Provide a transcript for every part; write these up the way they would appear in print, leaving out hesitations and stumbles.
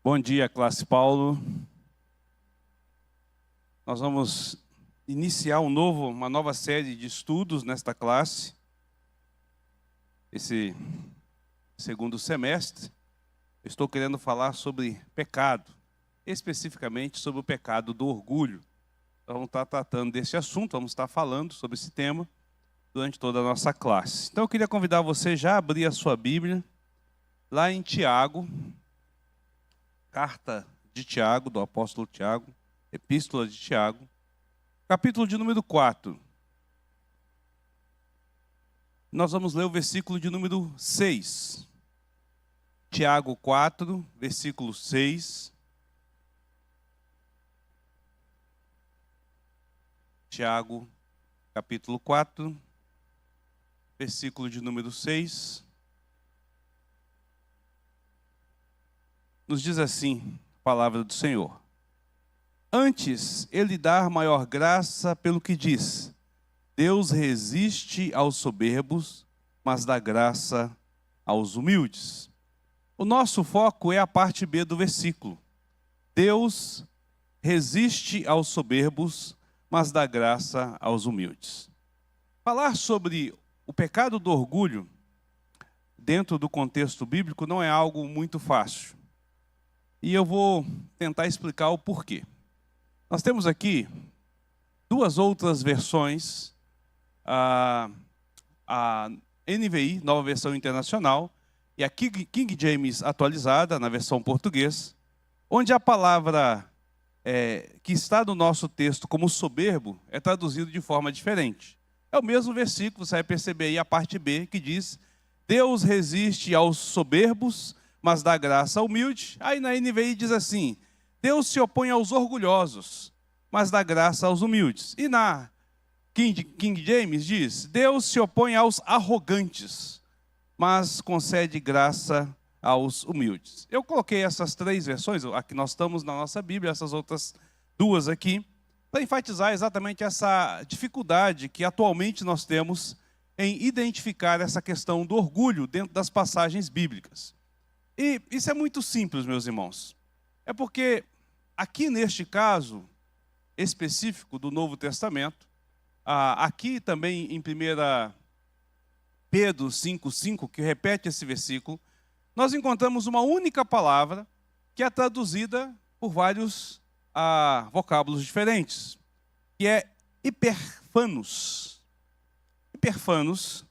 Bom dia, classe Paulo. Nós vamos iniciar uma nova série de estudos nesta classe, esse segundo semestre. Estou querendo falar sobre pecado, especificamente sobre o pecado do orgulho. Nós vamos estar tratando desse assunto, vamos estar falando sobre esse tema durante toda a nossa classe. Então eu queria convidar você já a abrir a sua Bíblia, lá em Tiago, carta de Tiago, do apóstolo Tiago, epístola de Tiago, capítulo de número 4. Nós vamos ler o versículo de número 6. Tiago 4, versículo 6. Tiago, capítulo 4, versículo de número 6. Nos diz assim a palavra do Senhor: antes ele dá maior graça pelo que diz, Deus resiste aos soberbos, mas dá graça aos humildes. O nosso foco é a parte B do versículo. Deus resiste aos soberbos, mas dá graça aos humildes. Falar sobre o pecado do orgulho, dentro do contexto bíblico, não é algo muito fácil. E eu vou tentar explicar o porquê. Nós temos aqui duas outras versões, a NVI, Nova Versão Internacional, e a King James atualizada, na versão português, onde a palavra que está no nosso texto como soberbo é traduzido de forma diferente. É o mesmo versículo, você vai perceber aí a parte B, que diz: Deus resiste aos soberbos, mas dá graça ao humilde. Aí na NVI diz assim: Deus se opõe aos orgulhosos, mas dá graça aos humildes. E na King James diz: Deus se opõe aos arrogantes, mas concede graça aos humildes. Eu coloquei essas três versões, aqui nós estamos na nossa Bíblia, essas outras duas aqui, para enfatizar exatamente essa dificuldade que atualmente nós temos em identificar essa questão do orgulho dentro das passagens bíblicas. E isso é muito simples, meus irmãos. É porque aqui neste caso específico do Novo Testamento, aqui também em 1 Pedro 5,5, que repete esse versículo, nós encontramos uma única palavra que é traduzida por vários vocábulos diferentes, que é hiperfanos. Hiperfanos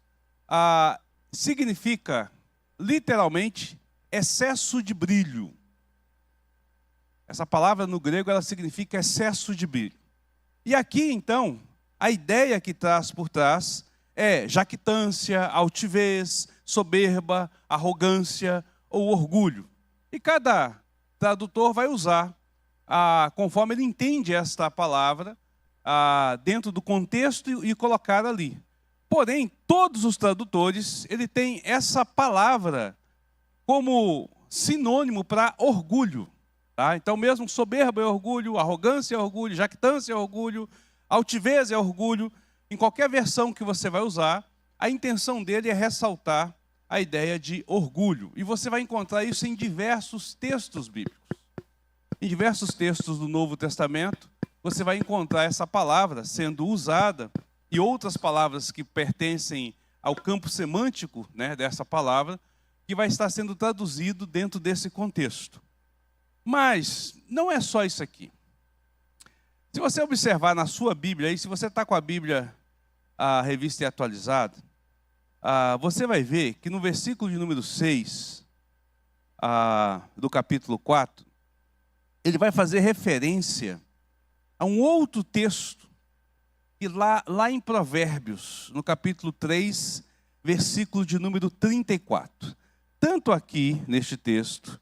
significa literalmente excesso de brilho. Essa palavra no grego ela significa excesso de brilho. E aqui então, a ideia que traz por trás é jactância, altivez, soberba, arrogância ou orgulho. E cada tradutor vai usar, conforme ele entende esta palavra, dentro do contexto e colocar ali. Porém, todos os tradutores, ele tem essa palavra como sinônimo para orgulho. Tá? Então, mesmo soberba é orgulho, arrogância é orgulho, jactância é orgulho, altivez é orgulho. Em qualquer versão que você vai usar, a intenção dele é ressaltar a ideia de orgulho. E você vai encontrar isso em diversos textos bíblicos. Em diversos textos do Novo Testamento, você vai encontrar essa palavra sendo usada e outras palavras que pertencem ao campo semântico, né, dessa palavra, que vai estar sendo traduzido dentro desse contexto. Mas não é só isso aqui. Se você observar na sua Bíblia, aí, se você está com a Bíblia, a revista e atualizada, você vai ver que no versículo de número 6, do capítulo 4, ele vai fazer referência a um outro texto, que lá em Provérbios, no capítulo 3, versículo de número 34. Tanto aqui, neste texto,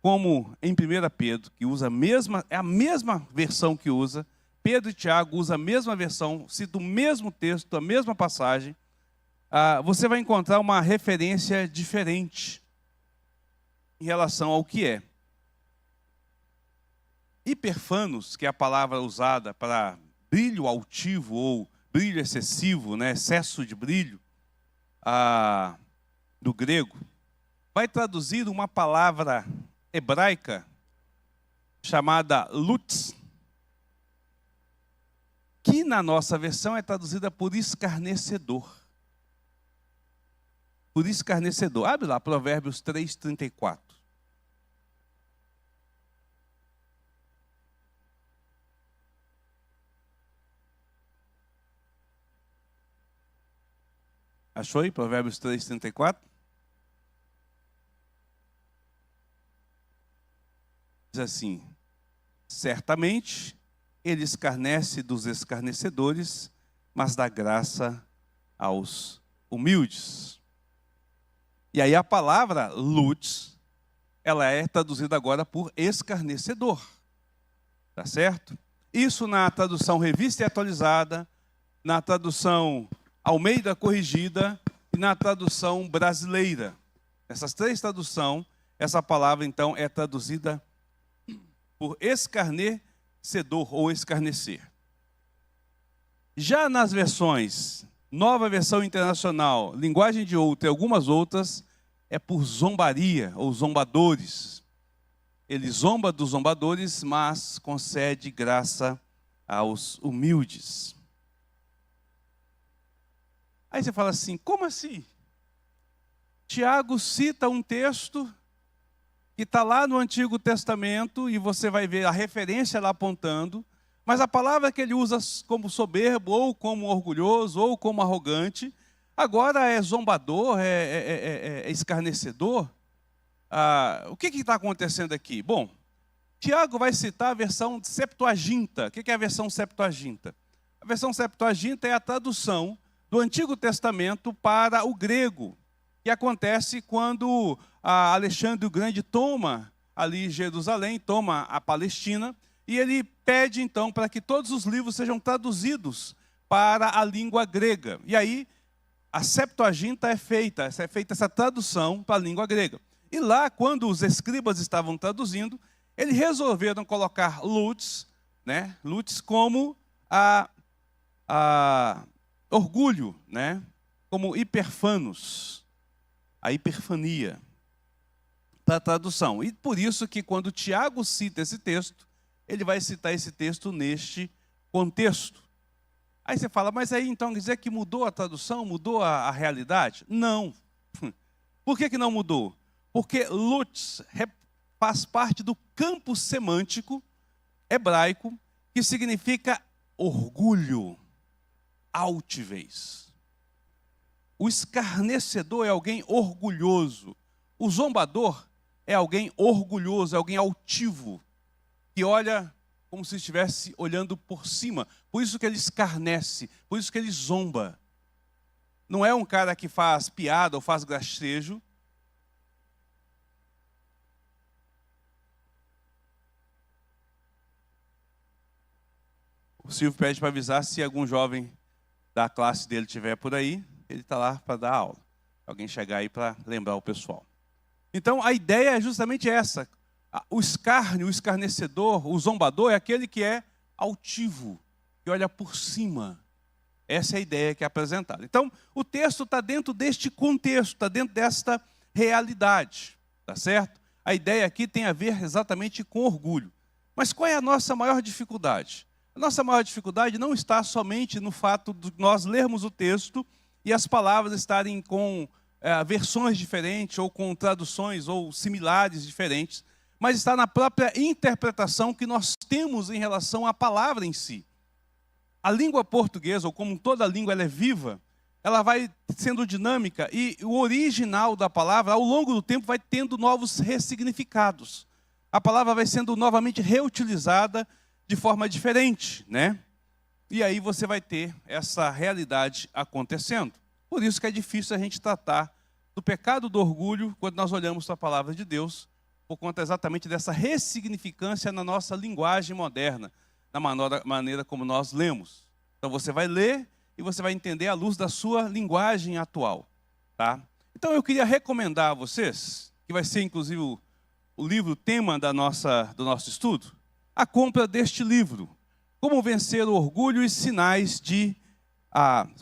como em 1 Pedro, que usa a mesma versão que usa, Pedro e Tiago usam a mesma versão, citam o mesmo texto, a mesma passagem, você vai encontrar uma referência diferente em relação ao que é. Hiperfanos, que é a palavra usada para brilho altivo ou brilho excessivo, né, excesso de brilho, do grego, vai traduzir uma palavra hebraica chamada lutz, que na nossa versão é traduzida por escarnecedor. Por escarnecedor. Abre lá, Provérbios 3:34. Achou aí? Provérbios 3:34? Diz assim: certamente ele escarnece dos escarnecedores, mas dá graça aos humildes. E aí a palavra lutz, ela é traduzida agora por escarnecedor. Tá certo? Isso na tradução Revista e Atualizada, na tradução Almeida Corrigida e na tradução brasileira. Essas três traduções, essa palavra então é traduzida por escarnecedor ou escarnecer. Já nas versões Nova Versão Internacional, Linguagem de Outra e algumas outras, é por zombaria ou zombadores. Ele zomba dos zombadores, mas concede graça aos humildes. Aí você fala assim, como assim? Tiago cita um texto que está lá no Antigo Testamento, e você vai ver a referência lá apontando, mas a palavra que ele usa como soberbo, ou como orgulhoso, ou como arrogante, agora é zombador, é escarnecedor. O que está acontecendo aqui? Bom, Tiago vai citar a versão Septuaginta. O que é a versão Septuaginta? A versão Septuaginta é a tradução do Antigo Testamento para o grego, que acontece quando Alexandre o Grande toma ali Jerusalém, toma a Palestina, e ele pede então para que todos os livros sejam traduzidos para a língua grega. E aí a Septuaginta é feita essa tradução para a língua grega. E lá, quando os escribas estavam traduzindo, eles resolveram colocar lutz, né? Lutz como orgulho, né? Como hiperfanos, a hiperfania, para a tradução. E por isso que quando Tiago cita esse texto, ele vai citar esse texto neste contexto. Aí você fala, mas aí então quer dizer que mudou a tradução, mudou a realidade? Não. Por que não mudou? Porque lutz faz parte do campo semântico hebraico, que significa orgulho, altivez. O escarnecedor é alguém orgulhoso. O zombador é alguém orgulhoso, é alguém altivo, que olha como se estivesse olhando por cima. Por isso que ele escarnece, por isso que ele zomba. Não é um cara que faz piada ou faz gracejo. O Silvio pede para avisar se algum jovem da classe dele estiver por aí, ele está lá para dar aula. Alguém chegar aí para lembrar o pessoal. Então, a ideia é justamente essa. O escárnio, o escarnecedor, o zombador é aquele que é altivo, que olha por cima. Essa é a ideia que é apresentada. Então, o texto está dentro deste contexto, está dentro desta realidade, tá certo? A ideia aqui tem a ver exatamente com orgulho. Mas qual é a nossa maior dificuldade? A nossa maior dificuldade não está somente no fato de nós lermos o texto e as palavras estarem com versões diferentes, ou com traduções, ou similares diferentes, mas está na própria interpretação que nós temos em relação à palavra em si. A língua portuguesa, ou como toda língua ela é viva, ela vai sendo dinâmica, e o original da palavra, ao longo do tempo, vai tendo novos ressignificados. A palavra vai sendo novamente reutilizada de forma diferente, né? E aí você vai ter essa realidade acontecendo. Por isso que é difícil a gente tratar do pecado do orgulho quando nós olhamos para a palavra de Deus, por conta exatamente dessa ressignificância na nossa linguagem moderna, na maneira como nós lemos. Então você vai ler e você vai entender à luz da sua linguagem atual, tá? Então eu queria recomendar a vocês, que vai ser inclusive o livro tema do nosso estudo, a compra deste livro, Como Vencer o Orgulho e Sinais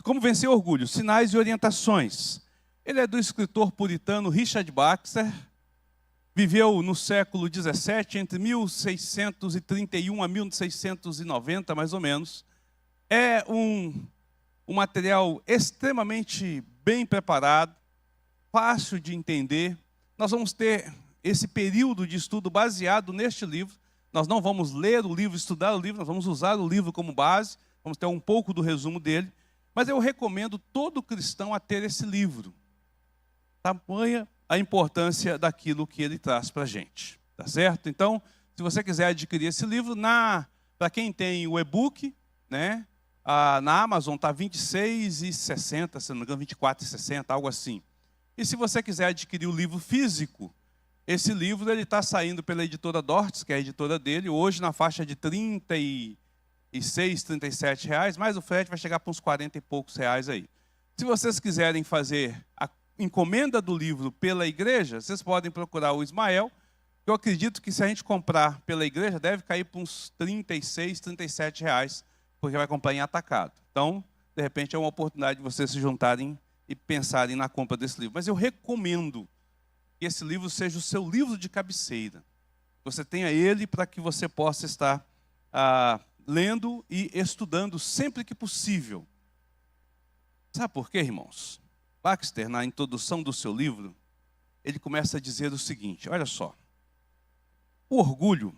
Como Vencer o Orgulho, Sinais e Orientações. Ele é do escritor puritano Richard Baxter, viveu no século XVII, entre 1631 a 1690, mais ou menos. É um material extremamente bem preparado, fácil de entender. Nós vamos ter esse período de estudo baseado neste livro. Nós não vamos ler o livro, estudar o livro, nós vamos usar o livro como base, vamos ter um pouco do resumo dele. Mas eu recomendo todo cristão a ter esse livro. Tamanha a importância daquilo que ele traz para a gente. Tá certo? Então, se você quiser adquirir esse livro, para quem tem o e-book, né, na Amazon está R$ 26,60, se não me engano, R$ 24,60, algo assim. E se você quiser adquirir o livro físico, esse livro está saindo pela editora Dortes, que é a editora dele, hoje na faixa de R$ 36, R$ 37, mas o frete vai chegar para uns 40 e poucos reais aí. Se vocês quiserem fazer a encomenda do livro pela igreja, vocês podem procurar o Ismael. Eu acredito que se a gente comprar pela igreja, deve cair para uns 36, 37 reais, porque vai comprar em atacado. Então, de repente, é uma oportunidade de vocês se juntarem e pensarem na compra desse livro. Mas eu recomendo que esse livro seja o seu livro de cabeceira. Você tenha ele para que você possa estar lendo e estudando sempre que possível. Sabe por quê, irmãos? Baxter, na introdução do seu livro, ele começa a dizer o seguinte, olha só. O orgulho,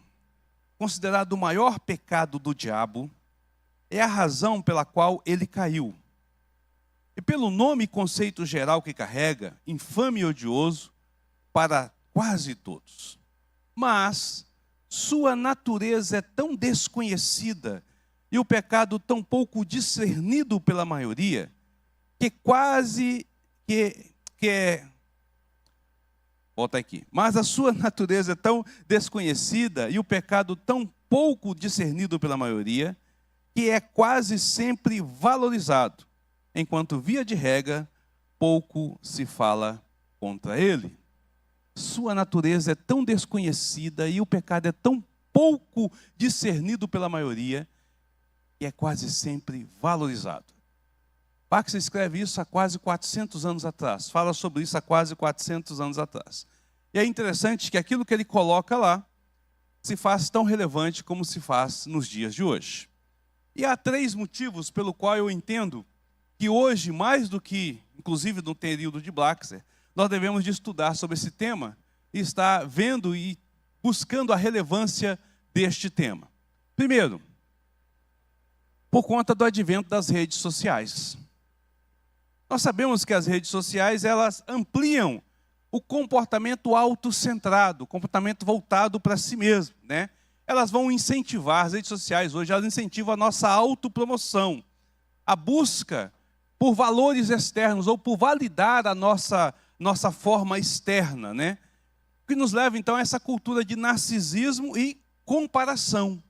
considerado o maior pecado do diabo, é a razão pela qual ele caiu. E pelo nome e conceito geral que carrega, infame e odioso para quase todos. Mas sua natureza é tão desconhecida e o pecado tão pouco discernido pela maioria, que quase volta aqui. Mas a sua natureza é tão desconhecida e o pecado tão pouco discernido pela maioria, que é quase sempre valorizado, enquanto, via de regra, pouco se fala contra ele. Sua natureza é tão desconhecida e o pecado é tão pouco discernido pela maioria, que é quase sempre valorizado. Baxter escreve isso há quase 400 anos atrás, fala sobre isso há quase 400 anos atrás. E é interessante que aquilo que ele coloca lá se faz tão relevante como se faz nos dias de hoje. E há 3 motivos pelo qual eu entendo que hoje, mais do que, inclusive no período de Baxter, nós devemos de estudar sobre esse tema e estar vendo e buscando a relevância deste tema. Primeiro, por conta do advento das redes sociais. Nós sabemos que as redes sociais, elas ampliam o comportamento autocentrado, o comportamento voltado para si mesmo, né? Elas vão incentivar, as redes sociais hoje, elas incentivam a nossa autopromoção, a busca por valores externos ou por validar a nossa forma externa, né? O que nos leva, então, a essa cultura de narcisismo e comparação.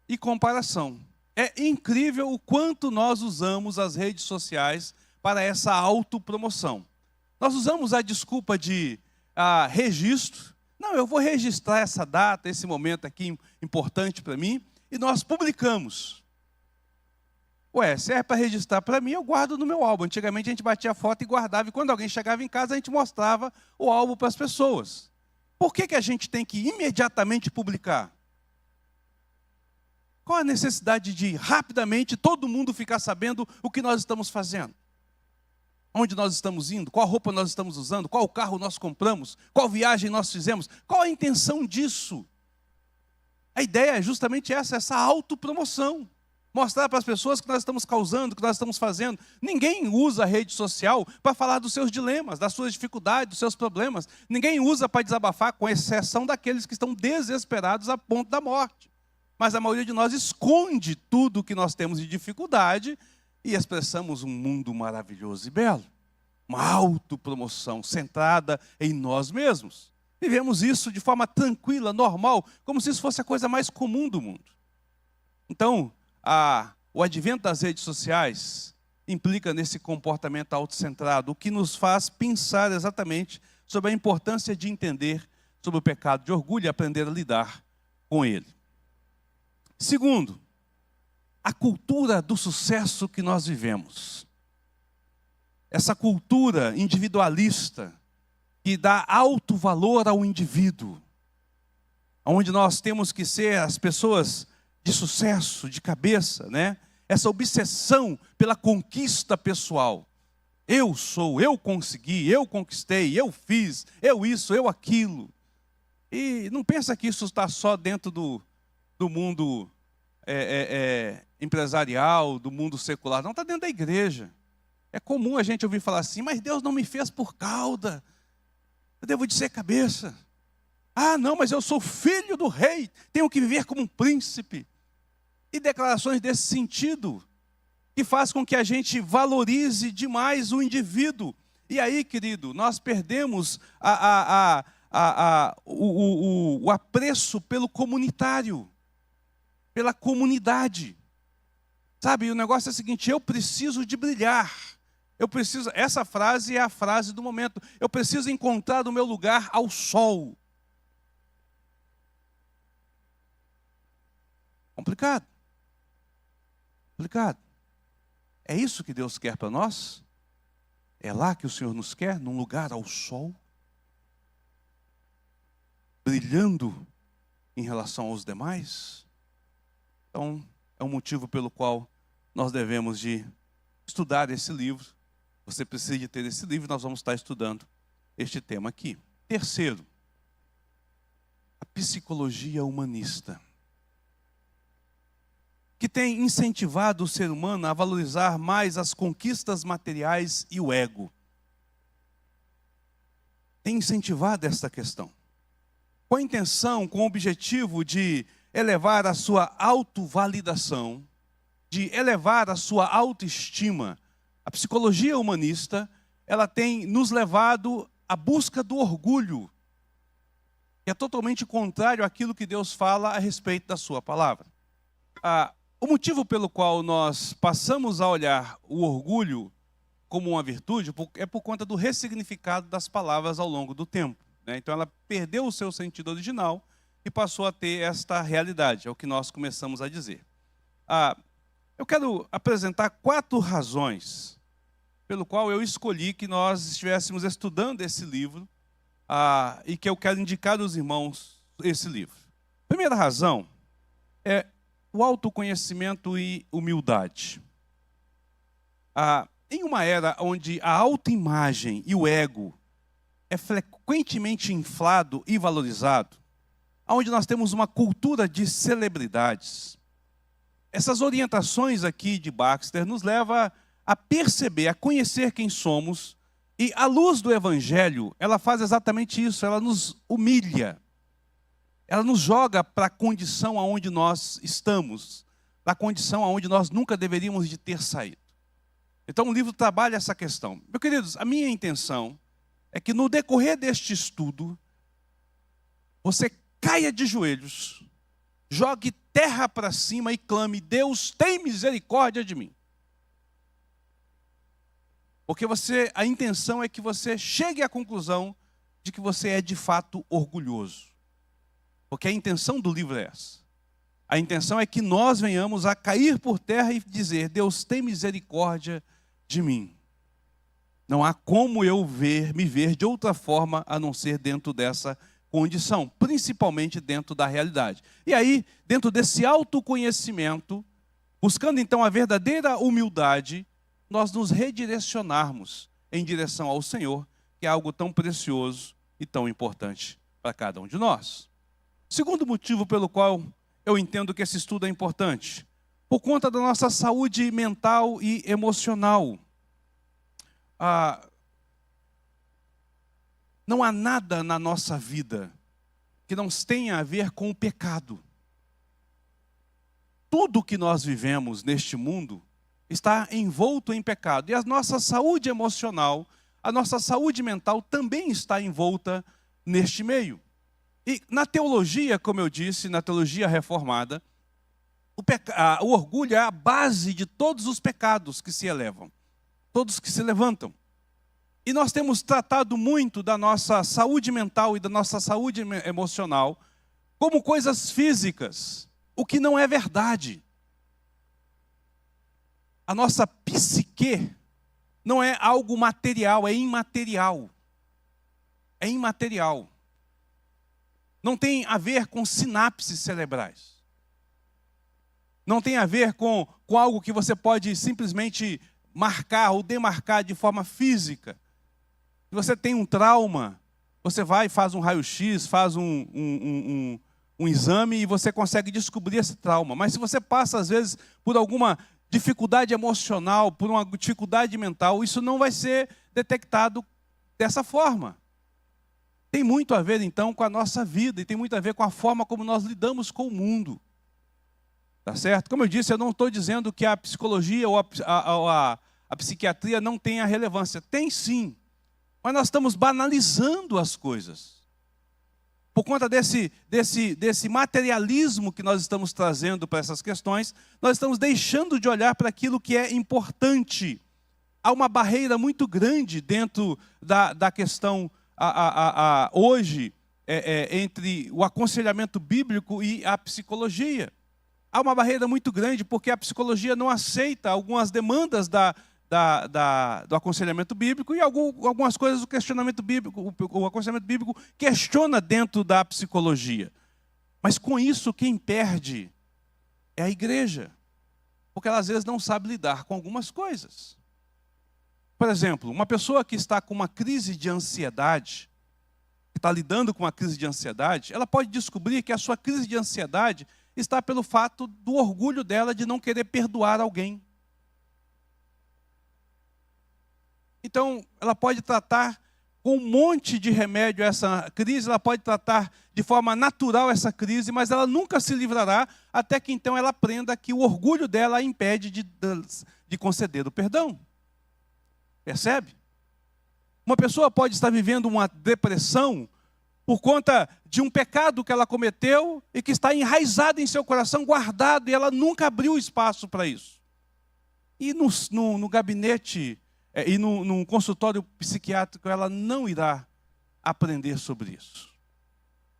E comparação. É incrível o quanto nós usamos as redes sociais para essa autopromoção. Nós usamos a desculpa de registro. Não, eu vou registrar essa data, esse momento aqui importante para mim, e nós publicamos. Ué, se é para registrar para mim, eu guardo no meu álbum. Antigamente a gente batia foto e guardava, e quando alguém chegava em casa, a gente mostrava o álbum para as pessoas. Por que a gente tem que imediatamente publicar? Qual a necessidade de, rapidamente, todo mundo ficar sabendo o que nós estamos fazendo? Onde nós estamos indo? Qual roupa nós estamos usando? Qual carro nós compramos? Qual viagem nós fizemos? Qual a intenção disso? A ideia é justamente essa autopromoção. Mostrar para as pessoas que nós estamos causando, que nós estamos fazendo. Ninguém usa a rede social para falar dos seus dilemas, das suas dificuldades, dos seus problemas. Ninguém usa para desabafar, com exceção daqueles que estão desesperados a ponto da morte. Mas a maioria de nós esconde tudo o que nós temos de dificuldade e expressamos um mundo maravilhoso e belo. Uma autopromoção centrada em nós mesmos. Vivemos isso de forma tranquila, normal, como se isso fosse a coisa mais comum do mundo. Então, o advento das redes sociais implica nesse comportamento autocentrado, o que nos faz pensar exatamente sobre a importância de entender sobre o pecado de orgulho e aprender a lidar com ele. Segundo, a cultura do sucesso que nós vivemos. Essa cultura individualista, que dá alto valor ao indivíduo, onde nós temos que ser as pessoas de sucesso, de cabeça, né? Essa obsessão pela conquista pessoal. Eu sou, eu consegui, eu conquistei, eu fiz, eu isso, eu aquilo. E não pensa que isso está só dentro do mundo empresarial, do mundo secular. Não, está dentro da igreja. É comum a gente ouvir falar assim, mas Deus não me fez por cauda. Eu devo de ser cabeça. Ah, não, mas eu sou filho do rei, tenho que viver como um príncipe. E declarações desse sentido, que faz com que a gente valorize demais o indivíduo. E aí, querido, nós perdemos o apreço pelo comunitário, pela comunidade. Sabe, o negócio é o seguinte, eu preciso de brilhar. Essa frase é a frase do momento. Eu preciso encontrar o meu lugar ao sol. Complicado. Complicado. É isso que Deus quer para nós? É lá que o Senhor nos quer, num lugar ao sol? Brilhando em relação aos demais? Então, é um motivo pelo qual nós devemos de estudar esse livro. Você precisa de ter esse livro, nós vamos estar estudando este tema aqui. Terceiro, a psicologia humanista, que tem incentivado o ser humano a valorizar mais as conquistas materiais e o ego. Tem incentivado esta questão. Com a intenção, com o objetivo de elevar a sua autovalidação, de elevar a sua autoestima. A psicologia humanista, ela tem nos levado à busca do orgulho, que é totalmente contrário àquilo que Deus fala a respeito da sua palavra. O motivo pelo qual nós passamos a olhar o orgulho como uma virtude é por conta do ressignificado das palavras ao longo do tempo, né? Então ela perdeu o seu sentido original e passou a ter esta realidade, é o que nós começamos a dizer. Eu quero apresentar 4 razões pelo qual eu escolhi que nós estivéssemos estudando esse livro e que eu quero indicar aos irmãos esse livro. Primeira razão é o autoconhecimento e humildade. Em uma era onde a autoimagem e o ego é frequentemente inflado e valorizado, onde nós temos uma cultura de celebridades, essas orientações aqui de Baxter nos levam a perceber, a conhecer quem somos, e a luz do Evangelho, ela faz exatamente isso, ela nos humilha. Ela nos joga para a condição aonde nós estamos, para a condição aonde nós nunca deveríamos de ter saído. Então o livro trabalha essa questão. Meus queridos, a minha intenção é que no decorrer deste estudo, você caia de joelhos, jogue terra para cima e clame, Deus tem misericórdia de mim. Porque a intenção é que você chegue à conclusão de que você é de fato orgulhoso. Porque a intenção do livro é essa. A intenção é que nós venhamos a cair por terra e dizer, Deus tem misericórdia de mim. Não há como eu me ver de outra forma a não ser dentro dessa condição, principalmente dentro da realidade. E aí, dentro desse autoconhecimento, buscando então a verdadeira humildade, nós nos redirecionarmos em direção ao Senhor, que é algo tão precioso e tão importante para cada um de nós. Segundo motivo pelo qual eu entendo que esse estudo é importante, por conta da nossa saúde mental e emocional. Não há nada na nossa vida que não tenha a ver com o pecado. Tudo que nós vivemos neste mundo está envolto em pecado. E a nossa saúde emocional, a nossa saúde mental também está envolta neste meio. E na teologia, como eu disse, na teologia reformada, o orgulho é a base de todos os pecados que se elevam, todos que se levantam. E nós temos tratado muito da nossa saúde mental e da nossa saúde emocional como coisas físicas, o que não é verdade. A nossa psique não é algo material, é imaterial. é imaterial. Não tem a ver com sinapses cerebrais. Não tem a ver com algo que você pode simplesmente marcar ou demarcar de forma física. Se você tem um trauma, você vai e faz um raio-x, faz um exame e você consegue descobrir esse trauma. Mas se você passa, às vezes, por alguma dificuldade emocional, por uma dificuldade mental, isso não vai ser detectado dessa forma. Tem muito a ver, então, com a nossa vida e tem muito a ver com a forma como nós lidamos com o mundo. Tá certo? Como eu disse, eu não estou dizendo que a psicologia ou a psiquiatria não tenha relevância. Tem sim. Mas nós estamos banalizando as coisas. Por conta desse materialismo que nós estamos trazendo para essas questões, nós estamos deixando de olhar para aquilo que é importante. Há uma barreira muito grande dentro da questão hoje entre o aconselhamento bíblico e a psicologia. Há uma barreira muito grande porque a psicologia não aceita algumas demandas do aconselhamento bíblico e algumas coisas do questionamento bíblico. O aconselhamento bíblico questiona dentro da psicologia. Mas com isso quem perde é a igreja. Porque ela às vezes não sabe lidar com algumas coisas. Por exemplo, uma pessoa que está com uma crise de ansiedade, que está lidando com uma crise de ansiedade, ela pode descobrir que a sua crise de ansiedade está pelo fato do orgulho dela de não querer perdoar alguém. Então, ela pode tratar com um monte de remédio essa crise, ela pode tratar de forma natural essa crise, mas ela nunca se livrará até que então ela aprenda que o orgulho dela a impede de conceder o perdão. Percebe? Uma pessoa pode estar vivendo uma depressão por conta de um pecado que ela cometeu e que está enraizado em seu coração, guardado, e ela nunca abriu espaço para isso. E no gabinete e num consultório psiquiátrico ela não irá aprender sobre isso.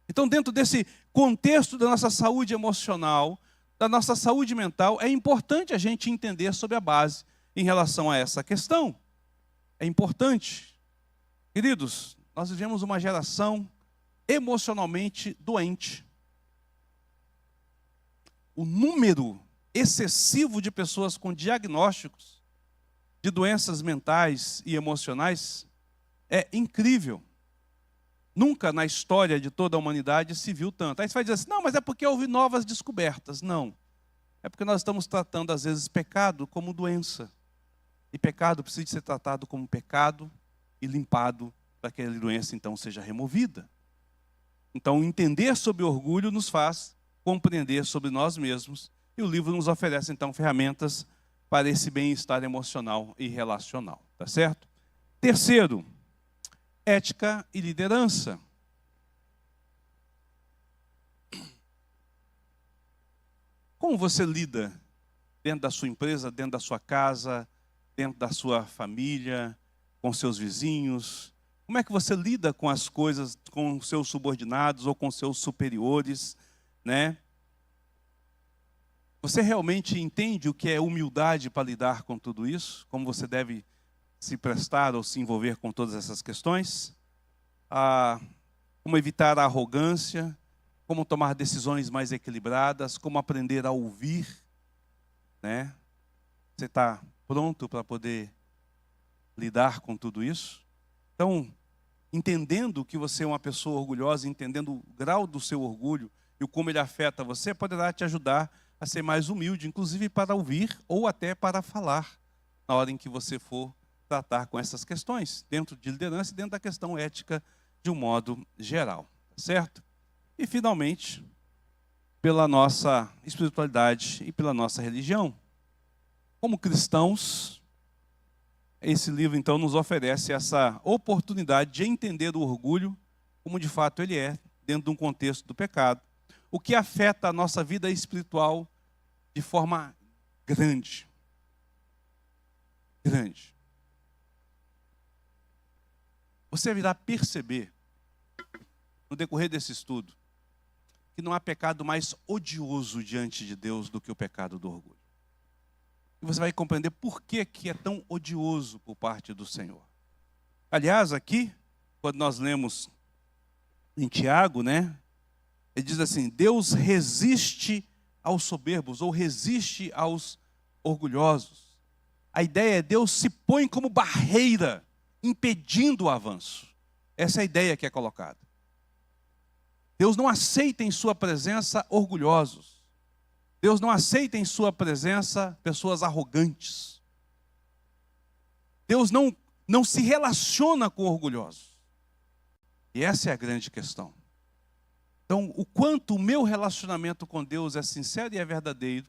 Então, dentro desse contexto da nossa saúde emocional, da nossa saúde mental, é importante a gente entender sobre a base em relação a essa questão. É importante. Queridos, nós vivemos uma geração emocionalmente doente. O número excessivo de pessoas com diagnósticos de doenças mentais e emocionais é incrível. Nunca na história de toda a humanidade se viu tanto. Aí você vai dizer assim, não, mas é porque houve novas descobertas. Não. É porque nós estamos tratando, às vezes, pecado como doença. E pecado precisa ser tratado como pecado e limpado para que a doença, então, seja removida. Então, entender sobre orgulho nos faz compreender sobre nós mesmos. E o livro nos oferece, então, ferramentas para esse bem-estar emocional e relacional. Tá certo? Terceiro, ética e liderança. Como você lida dentro da sua empresa, dentro da sua casa, dentro da sua família, com seus vizinhos? Como é que você lida com as coisas, com seus subordinados ou com seus superiores, né? Você realmente entende o que é humildade para lidar com tudo isso? Como você deve se prestar ou se envolver com todas essas questões? Como evitar a arrogância? Como tomar decisões mais equilibradas? Como aprender a ouvir? Né? Você está pronto para poder lidar com tudo isso? Então, entendendo que você é uma pessoa orgulhosa, entendendo o grau do seu orgulho e como ele afeta você, poderá te ajudar a ser mais humilde, inclusive para ouvir ou até para falar, na hora em que você for tratar com essas questões, dentro de liderança e dentro da questão ética de um modo geral, certo? E, finalmente, pela nossa espiritualidade e pela nossa religião. Como cristãos, esse livro, então, nos oferece essa oportunidade de entender o orgulho como, de fato, ele é, dentro de um contexto do pecado, o que afeta a nossa vida espiritual de forma grande. Grande. Você virá perceber, no decorrer desse estudo, que não há pecado mais odioso diante de Deus do que o pecado do orgulho. E você vai compreender por que é tão odioso por parte do Senhor. Aliás, aqui, quando nós lemos em Tiago, né? Ele diz assim: Deus resiste aos soberbos, ou resiste aos orgulhosos. A ideia é Deus se põe como barreira, impedindo o avanço. Essa é a ideia que é colocada. Deus não aceita em sua presença orgulhosos. Deus não aceita em sua presença pessoas arrogantes. Deus não se relaciona com orgulhosos. E essa é a grande questão. Então, o quanto o meu relacionamento com Deus é sincero e é verdadeiro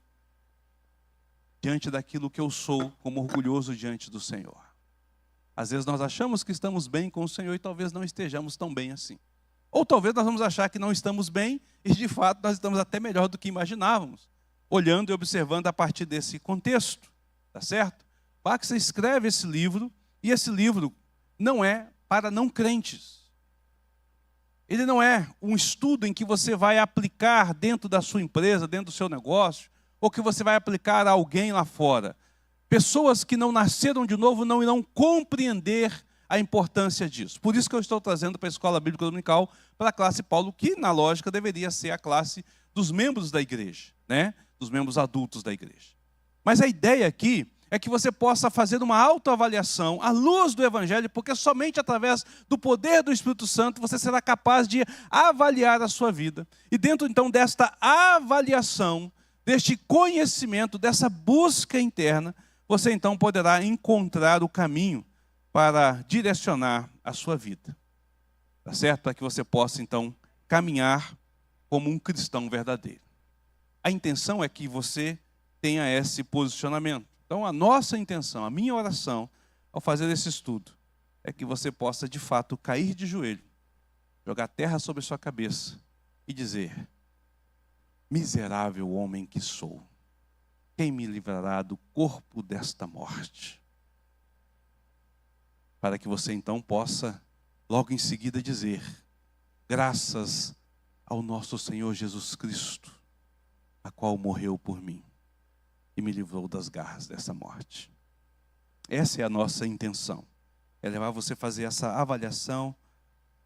diante daquilo que eu sou como orgulhoso diante do Senhor. Às vezes nós achamos que estamos bem com o Senhor e talvez não estejamos tão bem assim. Ou talvez nós vamos achar que não estamos bem e de fato nós estamos até melhor do que imaginávamos, olhando e observando a partir desse contexto, tá certo? Baxter escreve esse livro e esse livro não é para não crentes. Ele não é um estudo em que você vai aplicar dentro da sua empresa, dentro do seu negócio, ou que você vai aplicar a alguém lá fora. Pessoas que não nasceram de novo não irão compreender a importância disso. Por isso que eu estou trazendo para a Escola Bíblica Dominical, para a classe Paulo, que na lógica deveria ser a classe dos membros da igreja, né? Dos membros adultos da igreja. Mas a ideia aqui é que você possa fazer uma autoavaliação à luz do Evangelho, porque somente através do poder do Espírito Santo você será capaz de avaliar a sua vida. E dentro então desta avaliação, deste conhecimento, dessa busca interna, você então poderá encontrar o caminho para direcionar a sua vida. Tá certo? Para que você possa então caminhar como um cristão verdadeiro. A intenção é que você tenha esse posicionamento. Então, a nossa intenção, a minha oração, ao fazer esse estudo, é que você possa, de fato, cair de joelho, jogar terra sobre sua cabeça e dizer: miserável homem que sou, quem me livrará do corpo desta morte? Para que você, então, possa, logo em seguida, dizer: graças ao nosso Senhor Jesus Cristo, a qual morreu por mim e me livrou das garras dessa morte. Essa é a nossa intenção. É levar você a fazer essa avaliação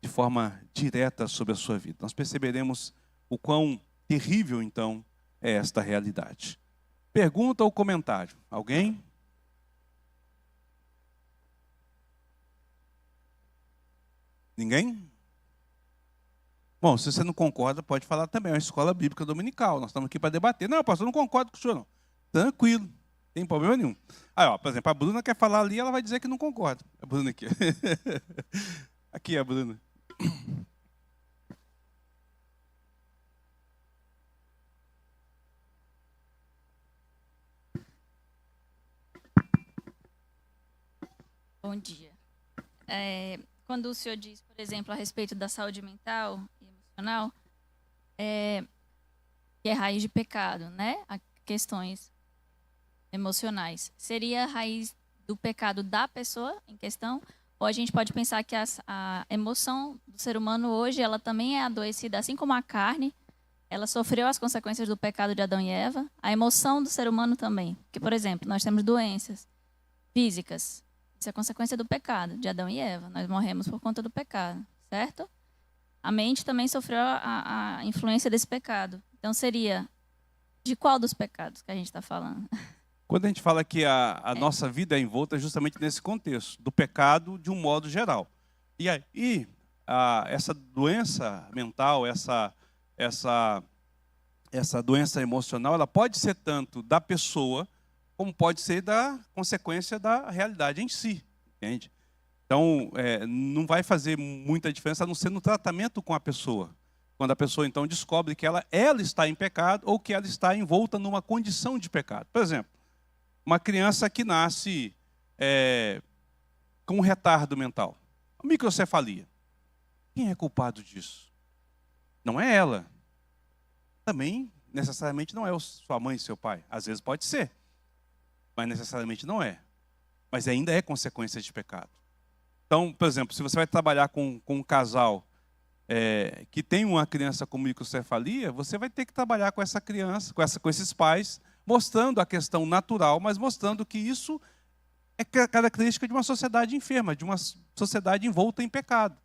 de forma direta sobre a sua vida. Nós perceberemos o quão terrível, então, é esta realidade. Pergunta ou comentário? Alguém? Ninguém? Bom, se você não concorda, pode falar também. É uma escola bíblica dominical. Nós estamos aqui para debater. Não, pastor, eu não concordo com o senhor, não. Tranquilo, não tem problema nenhum. Aí, ó, por exemplo, a Bruna quer falar ali, ela vai dizer que não concorda. A Bruna aqui. Aqui é a Bruna. Bom dia. Quando o senhor diz, por exemplo, a respeito da saúde mental e emocional, que é raiz de pecado, né? Questões emocionais. Seria a raiz do pecado da pessoa em questão? Ou a gente pode pensar que a emoção do ser humano hoje, ela também é adoecida, assim como a carne, ela sofreu as consequências do pecado de Adão e Eva, a emoção do ser humano também. Porque, por exemplo, nós temos doenças físicas. Isso é consequência do pecado de Adão e Eva. Nós morremos por conta do pecado, certo? A mente também sofreu a influência desse pecado. Então, seria de qual dos pecados que a gente está falando? Quando a gente fala que a nossa vida é envolta justamente nesse contexto, do pecado de um modo geral. E aí, essa doença mental, essa doença emocional, ela pode ser tanto da pessoa, como pode ser da consequência da realidade em si, entende? Então, não vai fazer muita diferença, a não ser no tratamento com a pessoa. Quando a pessoa, então, descobre que ela está em pecado ou que ela está envolta numa condição de pecado. Por exemplo, uma criança que nasce com um retardo mental, microcefalia. Quem é culpado disso? Não é ela. Também, necessariamente, não é sua mãe e seu pai. Às vezes pode ser, mas necessariamente não é. Mas ainda é consequência de pecado. Então, por exemplo, se você vai trabalhar com um casal que tem uma criança com microcefalia, você vai ter que trabalhar com essa criança, com esses pais, mostrando a questão natural, mas mostrando que isso é característica de uma sociedade enferma, de uma sociedade envolta em pecado.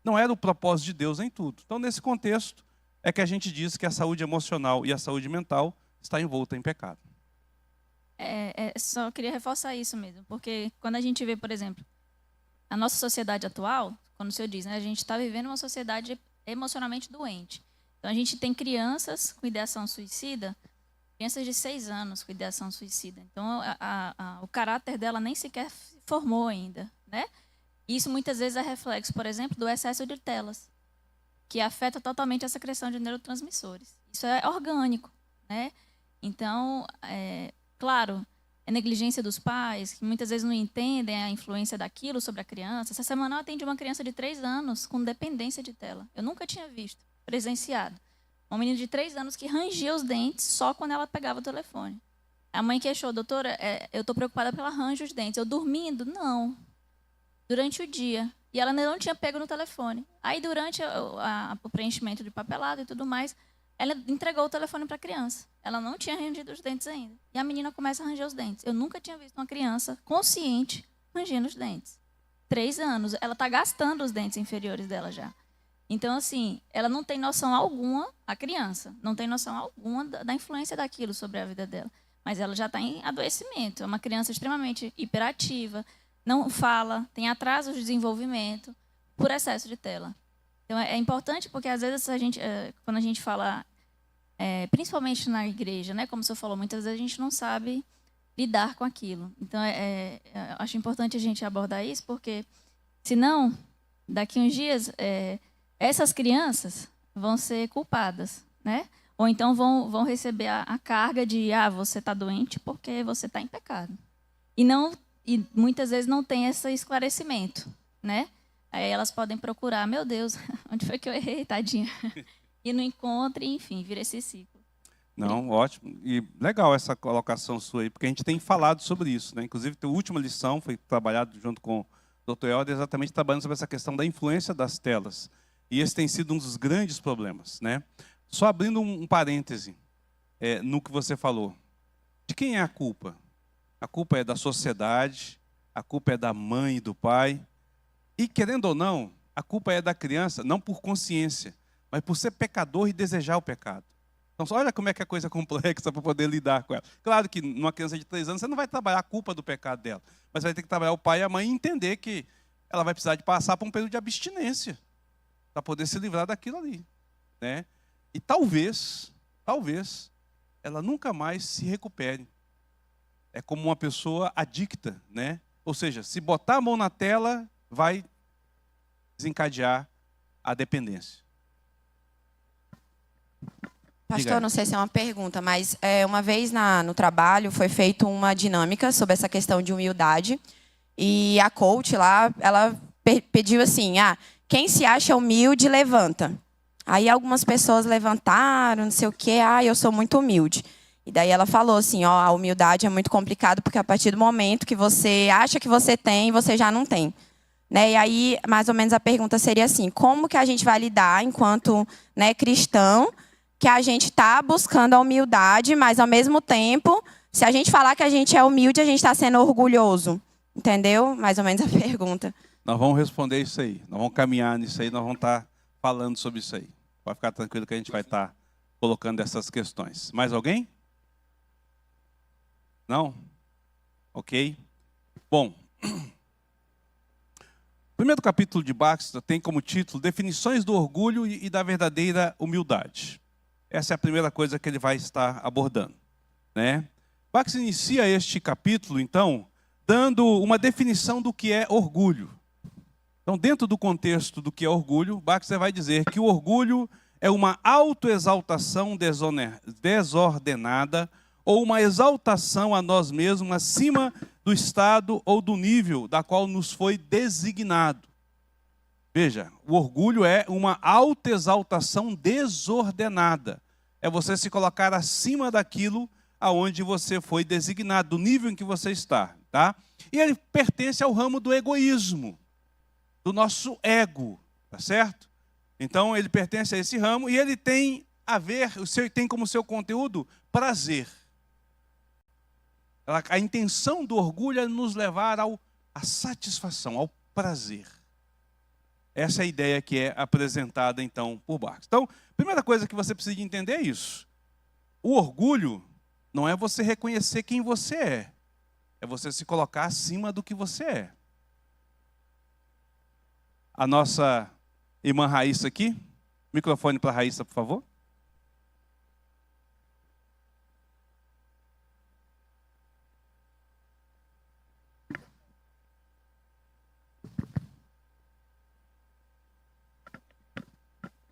não era o propósito de Deus em tudo. Então, nesse contexto, é que a gente diz que a saúde emocional e a saúde mental está envolta em pecado. Só queria reforçar isso mesmo, porque quando a gente vê, por exemplo, a nossa sociedade atual, quando o senhor diz, né, a gente está vivendo uma sociedade emocionalmente doente. Então, a gente tem crianças com ideação suicida, crianças de 6 anos com ideação suicida. Então, o caráter dela nem sequer se formou ainda, né? Isso muitas vezes é reflexo, por exemplo, do excesso de telas, que afeta totalmente a secreção de neurotransmissores. Isso é orgânico, né? Então, claro, é negligência dos pais, que muitas vezes não entendem a influência daquilo sobre a criança. Essa semana eu atendi uma criança de 3 anos com dependência de tela. Eu nunca tinha visto, presenciado. Uma menina de 3 anos que rangia os dentes só quando ela pegava o telefone. A mãe queixou, doutora, eu estou preocupada porque ela arranja os dentes. Eu dormindo? Não. Durante o dia. E ela ainda não tinha pego no telefone. Aí, durante o preenchimento de papelado e tudo mais, ela entregou o telefone para a criança. Ela não tinha rangido os dentes ainda. E a menina começa a ranger os dentes. Eu nunca tinha visto uma criança consciente rangendo os dentes. 3 anos. Ela está gastando os dentes inferiores dela já. Então, assim, ela não tem noção alguma, a criança, não tem noção alguma da influência daquilo sobre a vida dela. Mas ela já está em adoecimento. É uma criança extremamente hiperativa, não fala, tem atraso de desenvolvimento por excesso de tela. Então, é importante porque, às vezes, quando a gente fala, principalmente na igreja, né, como o senhor falou, muitas vezes a gente não sabe lidar com aquilo. Então, acho importante a gente abordar isso, porque, senão, daqui uns dias, essas crianças vão ser culpadas, né? Ou então vão receber a carga de, você está doente porque você está em pecado. E muitas vezes não tem esse esclarecimento, né? Aí elas podem procurar, meu Deus, onde foi que eu errei, tadinha? E não encontra, enfim, vira esse ciclo. Não, ótimo. E legal essa colocação sua aí, porque a gente tem falado sobre isso, né? Inclusive, a última lição foi trabalhado junto com o Dr. Helder, exatamente trabalhando sobre essa questão da influência das telas. E esse tem sido um dos grandes problemas, né? Só abrindo um parêntese no que você falou. De quem é a culpa? A culpa é da sociedade, a culpa é da mãe e do pai. E, querendo ou não, a culpa é da criança, não por consciência, mas por ser pecador e desejar o pecado. Então, olha como é que a coisa é complexa para poder lidar com ela. Claro que numa criança de 3 anos, você não vai trabalhar a culpa do pecado dela, mas vai ter que trabalhar o pai e a mãe e entender que ela vai precisar de passar por um período de abstinência para poder se livrar daquilo ali, né? E talvez, ela nunca mais se recupere. É como uma pessoa adicta, né? Ou seja, se botar a mão na tela, vai desencadear a dependência. Pastor, não sei se é uma pergunta, mas uma vez no trabalho foi feita uma dinâmica sobre essa questão de humildade. E a coach lá, ela pediu assim, quem se acha humilde, levanta. Aí algumas pessoas levantaram, não sei o quê, eu sou muito humilde. E daí ela falou assim, a humildade é muito complicado, porque a partir do momento que você acha que você tem, você já não tem. Né? E aí, mais ou menos, a pergunta seria assim, como que a gente vai lidar enquanto, né, cristão, que a gente está buscando a humildade, mas, ao mesmo tempo, se a gente falar que a gente é humilde, a gente está sendo orgulhoso. Entendeu? Mais ou menos a pergunta. Nós vamos responder isso aí. Nós vamos caminhar nisso aí, nós vamos estar falando sobre isso aí. Pode ficar tranquilo que a gente vai estar colocando essas questões. Mais alguém? Não? Ok. Bom, o primeiro capítulo de Baxter tem como título Definições do Orgulho e da Verdadeira Humildade. Essa é a primeira coisa que ele vai estar abordando, né? Baxter inicia este capítulo, então, dando uma definição do que é orgulho. Então, dentro do contexto do que é orgulho, Baxter vai dizer que o orgulho é uma autoexaltação desordenada ou uma exaltação a nós mesmos acima do estado ou do nível da qual nos foi designado. Veja, o orgulho é uma autoexaltação desordenada. É você se colocar acima daquilo aonde você foi designado, do nível em que você está, tá? E ele pertence ao ramo do egoísmo, do nosso ego, tá certo? Então ele pertence a esse ramo e ele tem tem como seu conteúdo prazer. A intenção do orgulho é nos levar à satisfação, ao prazer. Essa é a ideia que é apresentada, então, por Marx. Então, a primeira coisa que você precisa entender é isso. O orgulho não é você reconhecer quem você é você se colocar acima do que você é. A nossa irmã Raíssa aqui, microfone para a Raíssa, por favor.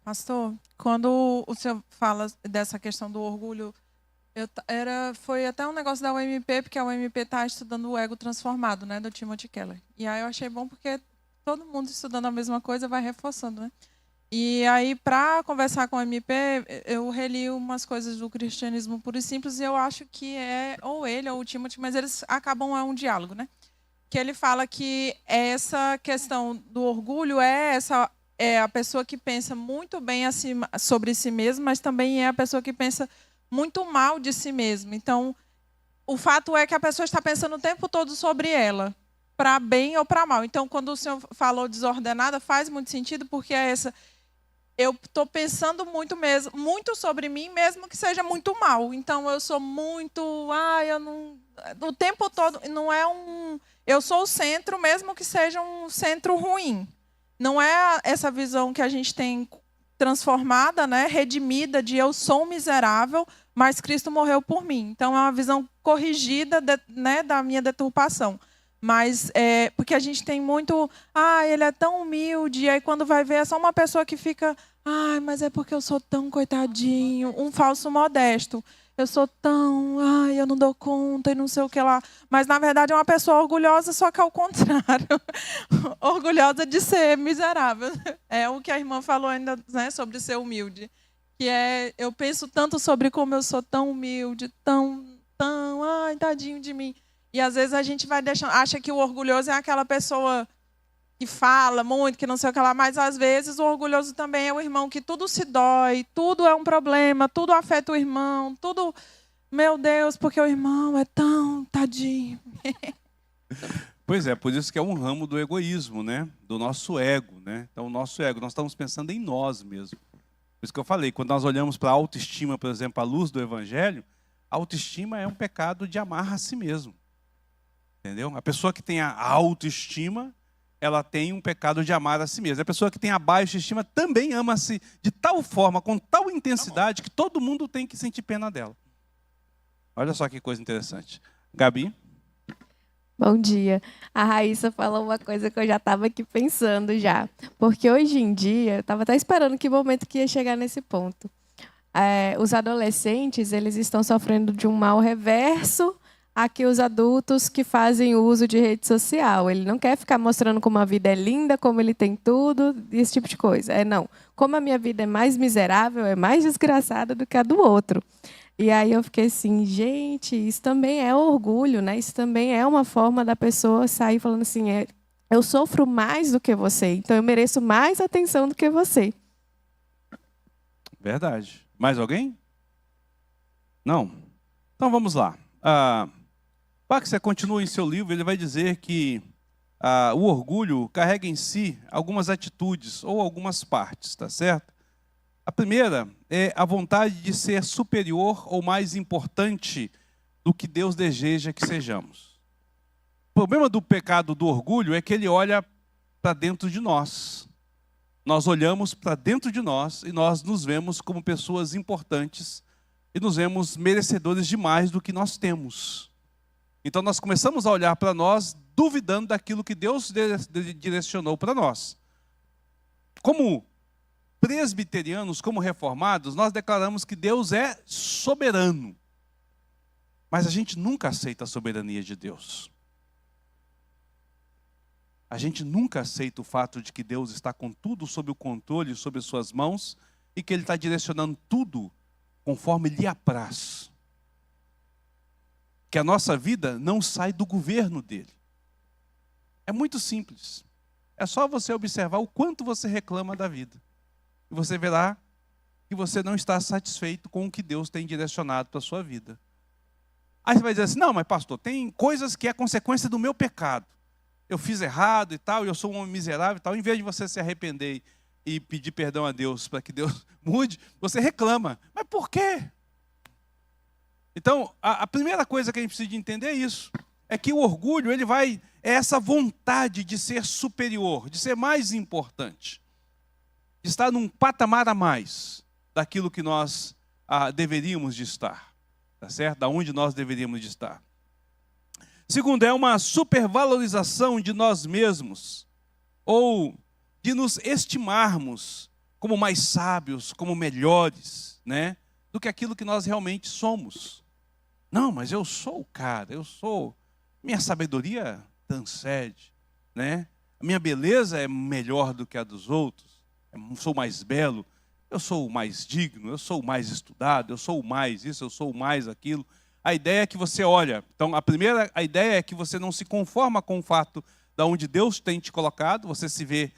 Pastor, quando o senhor fala dessa questão do orgulho, foi até um negócio da UMP, porque a UMP está estudando o ego transformado, né, do Timothy Keller. E aí eu achei bom porque todo mundo estudando a mesma coisa vai reforçando, né? E aí, para conversar com a UMP, eu reli umas coisas do Cristianismo Puro e Simples, e eu acho que é ou ele ou o Timothy, mas eles acabam um diálogo, né? Que ele fala que essa questão do orgulho é a pessoa que pensa muito bem sobre si mesmo, mas também é a pessoa que pensa muito mal de si mesmo. Então, o fato é que a pessoa está pensando o tempo todo sobre ela, para bem ou para mal. Então, quando o senhor falou desordenada, faz muito sentido, porque é essa... Eu estou pensando muito sobre mim, mesmo que seja muito mal. Então, eu sou muito... eu não... O tempo todo não é um... Eu sou o centro, mesmo que seja um centro ruim. Não é essa visão que a gente tem transformada, né, redimida, de eu sou um miserável, mas Cristo morreu por mim. Então, é uma visão corrigida né, da minha deturpação. Mas, porque a gente tem muito... ele é tão humilde, e aí quando vai ver é só uma pessoa que fica... mas é porque eu sou tão coitadinho, um falso modesto. Eu sou tão... eu não dou conta e não sei o que lá. Mas, na verdade, é uma pessoa orgulhosa, só que ao contrário. Orgulhosa de ser miserável. É o que a irmã falou ainda, né, sobre ser humilde. Que eu penso tanto sobre como eu sou tão humilde, tão... tadinho de mim. E, às vezes, a gente vai acha que o orgulhoso é aquela pessoa que fala muito, que não sei o que lá, mas, às vezes, o orgulhoso também é o irmão que tudo se dói, tudo é um problema, tudo afeta o irmão, tudo... Meu Deus, porque o irmão é tão tadinho. Pois é, por isso que é um ramo do egoísmo, né? Do nosso ego, né? Então, o nosso ego, nós estamos pensando em nós mesmos. Por isso que eu falei, quando nós olhamos para a autoestima, por exemplo, à luz do Evangelho, a autoestima é um pecado de amar a si mesmo. Entendeu? A pessoa que tem a autoestima, ela tem um pecado de amar a si mesma. A pessoa que tem a baixa estima também ama-se de tal forma, com tal intensidade, que todo mundo tem que sentir pena dela. Olha só que coisa interessante. Gabi? Bom dia. A Raíssa falou uma coisa que eu já estava aqui pensando já. Porque hoje em dia, eu estava até esperando que momento que ia chegar nesse ponto. Os adolescentes, eles estão sofrendo de um mal reverso aqui os adultos que fazem uso de rede social. Ele não quer ficar mostrando como a vida é linda, como ele tem tudo, esse tipo de coisa. Não. Como a minha vida é mais miserável, é mais desgraçada do que a do outro. E aí eu fiquei assim, gente, isso também é orgulho, né? Isso também é uma forma da pessoa sair falando assim, eu sofro mais do que você, então eu mereço mais atenção do que você. Verdade. Mais alguém? Não? Então vamos lá. Baxter continua em seu livro, ele vai dizer que o orgulho carrega em si algumas atitudes ou algumas partes, tá certo? A primeira é a vontade de ser superior ou mais importante do que Deus deseja que sejamos. O problema do pecado do orgulho é que ele olha para dentro de nós. Nós olhamos para dentro de nós e nós nos vemos como pessoas importantes e nos vemos merecedores de mais do que nós temos. Então nós começamos a olhar para nós duvidando daquilo que Deus direcionou para nós. Como presbiterianos, como reformados, nós declaramos que Deus é soberano. Mas a gente nunca aceita a soberania de Deus. A gente nunca aceita o fato de que Deus está com tudo sob o controle, sob as suas mãos, e que Ele está direcionando tudo conforme lhe apraz. Que a nossa vida não sai do governo dele. É muito simples. É só você observar o quanto você reclama da vida. E você verá que você não está satisfeito com o que Deus tem direcionado para a sua vida. Aí você vai dizer assim, não, mas pastor, tem coisas que é consequência do meu pecado. eu fiz errado e tal, eu sou um homem miserável e tal, em vez de você se arrepender e pedir perdão a Deus para que Deus mude, você reclama. Mas por quê? Então, a primeira coisa que a gente precisa de entender é isso. É que o orgulho, é essa vontade de ser superior, de ser mais importante, de estar num patamar a mais daquilo que nós deveríamos de estar, tá certo? Da onde nós deveríamos de estar. Segundo, é uma supervalorização de nós mesmos, ou de nos estimarmos como mais sábios, como melhores, né, do que aquilo que nós realmente somos. Não, mas eu sou o cara, minha sabedoria transcende, né? A minha beleza é melhor do que a dos outros, eu sou mais belo, eu sou o mais digno, eu sou o mais estudado, eu sou o mais isso, eu sou o mais aquilo. A ideia é que você olha, então a ideia é que você não se conforma com o fato de onde Deus tem te colocado, você se vê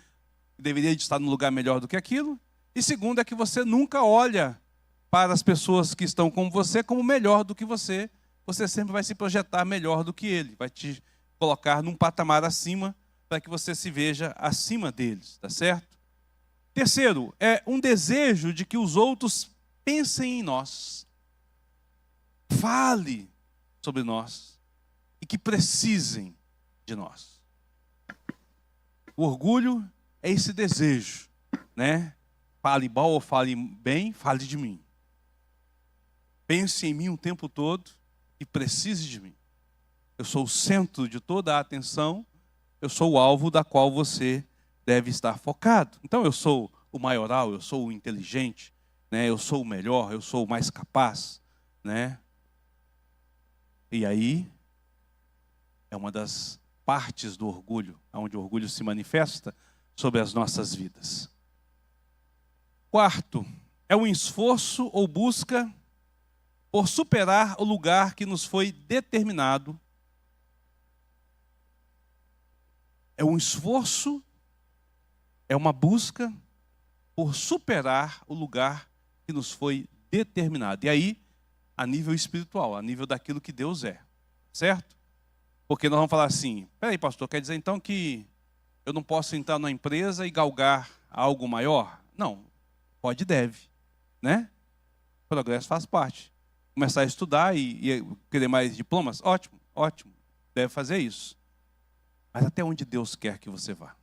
que deveria estar num lugar melhor do que aquilo, e segundo é que você nunca olha para as pessoas que estão com você como melhor do que você, você sempre vai se projetar melhor do que ele, vai te colocar num patamar acima, para que você se veja acima deles, tá certo? Terceiro, é um desejo de que os outros pensem em nós, fale sobre nós e que precisem de nós. O orgulho é esse desejo, né? Fale mal ou fale bem, fale de mim. Pense em mim o tempo todo e precise de mim. Eu sou o centro de toda a atenção, eu sou o alvo da qual você deve estar focado. Então eu sou o maioral, eu sou o inteligente, né? Eu sou o melhor, eu sou o mais capaz, né? E aí é uma das partes do orgulho, onde o orgulho se manifesta sobre as nossas vidas. Quarto, é um esforço ou busca por superar o lugar que nos foi determinado. É um esforço, é uma busca por superar o lugar que nos foi determinado. E aí, a nível espiritual, a nível daquilo que Deus é, certo? Porque nós vamos falar assim, peraí pastor, quer dizer então que eu não posso entrar na empresa e galgar algo maior? Não, pode e deve, né? O progresso faz parte. Começar a estudar e querer mais diplomas, ótimo, ótimo, deve fazer isso. Mas até onde Deus quer que você vá?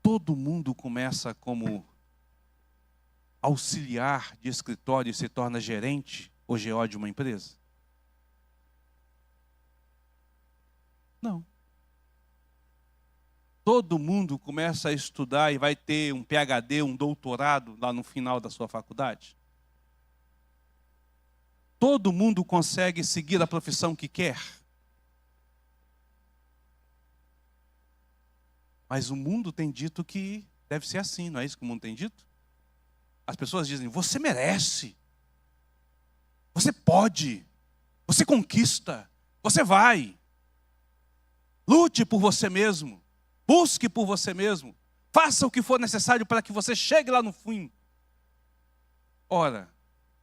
Todo mundo começa como auxiliar de escritório e se torna gerente ou GO de uma empresa? Não. Todo mundo começa a estudar e vai ter um PhD, um doutorado lá no final da sua faculdade? Todo mundo consegue seguir a profissão que quer? Mas o mundo tem dito que deve ser assim, não é isso que o mundo tem dito? As pessoas dizem, você merece, você pode, você conquista, você vai. Lute por você mesmo, busque por você mesmo, faça o que for necessário para que você chegue lá no fim. Ora,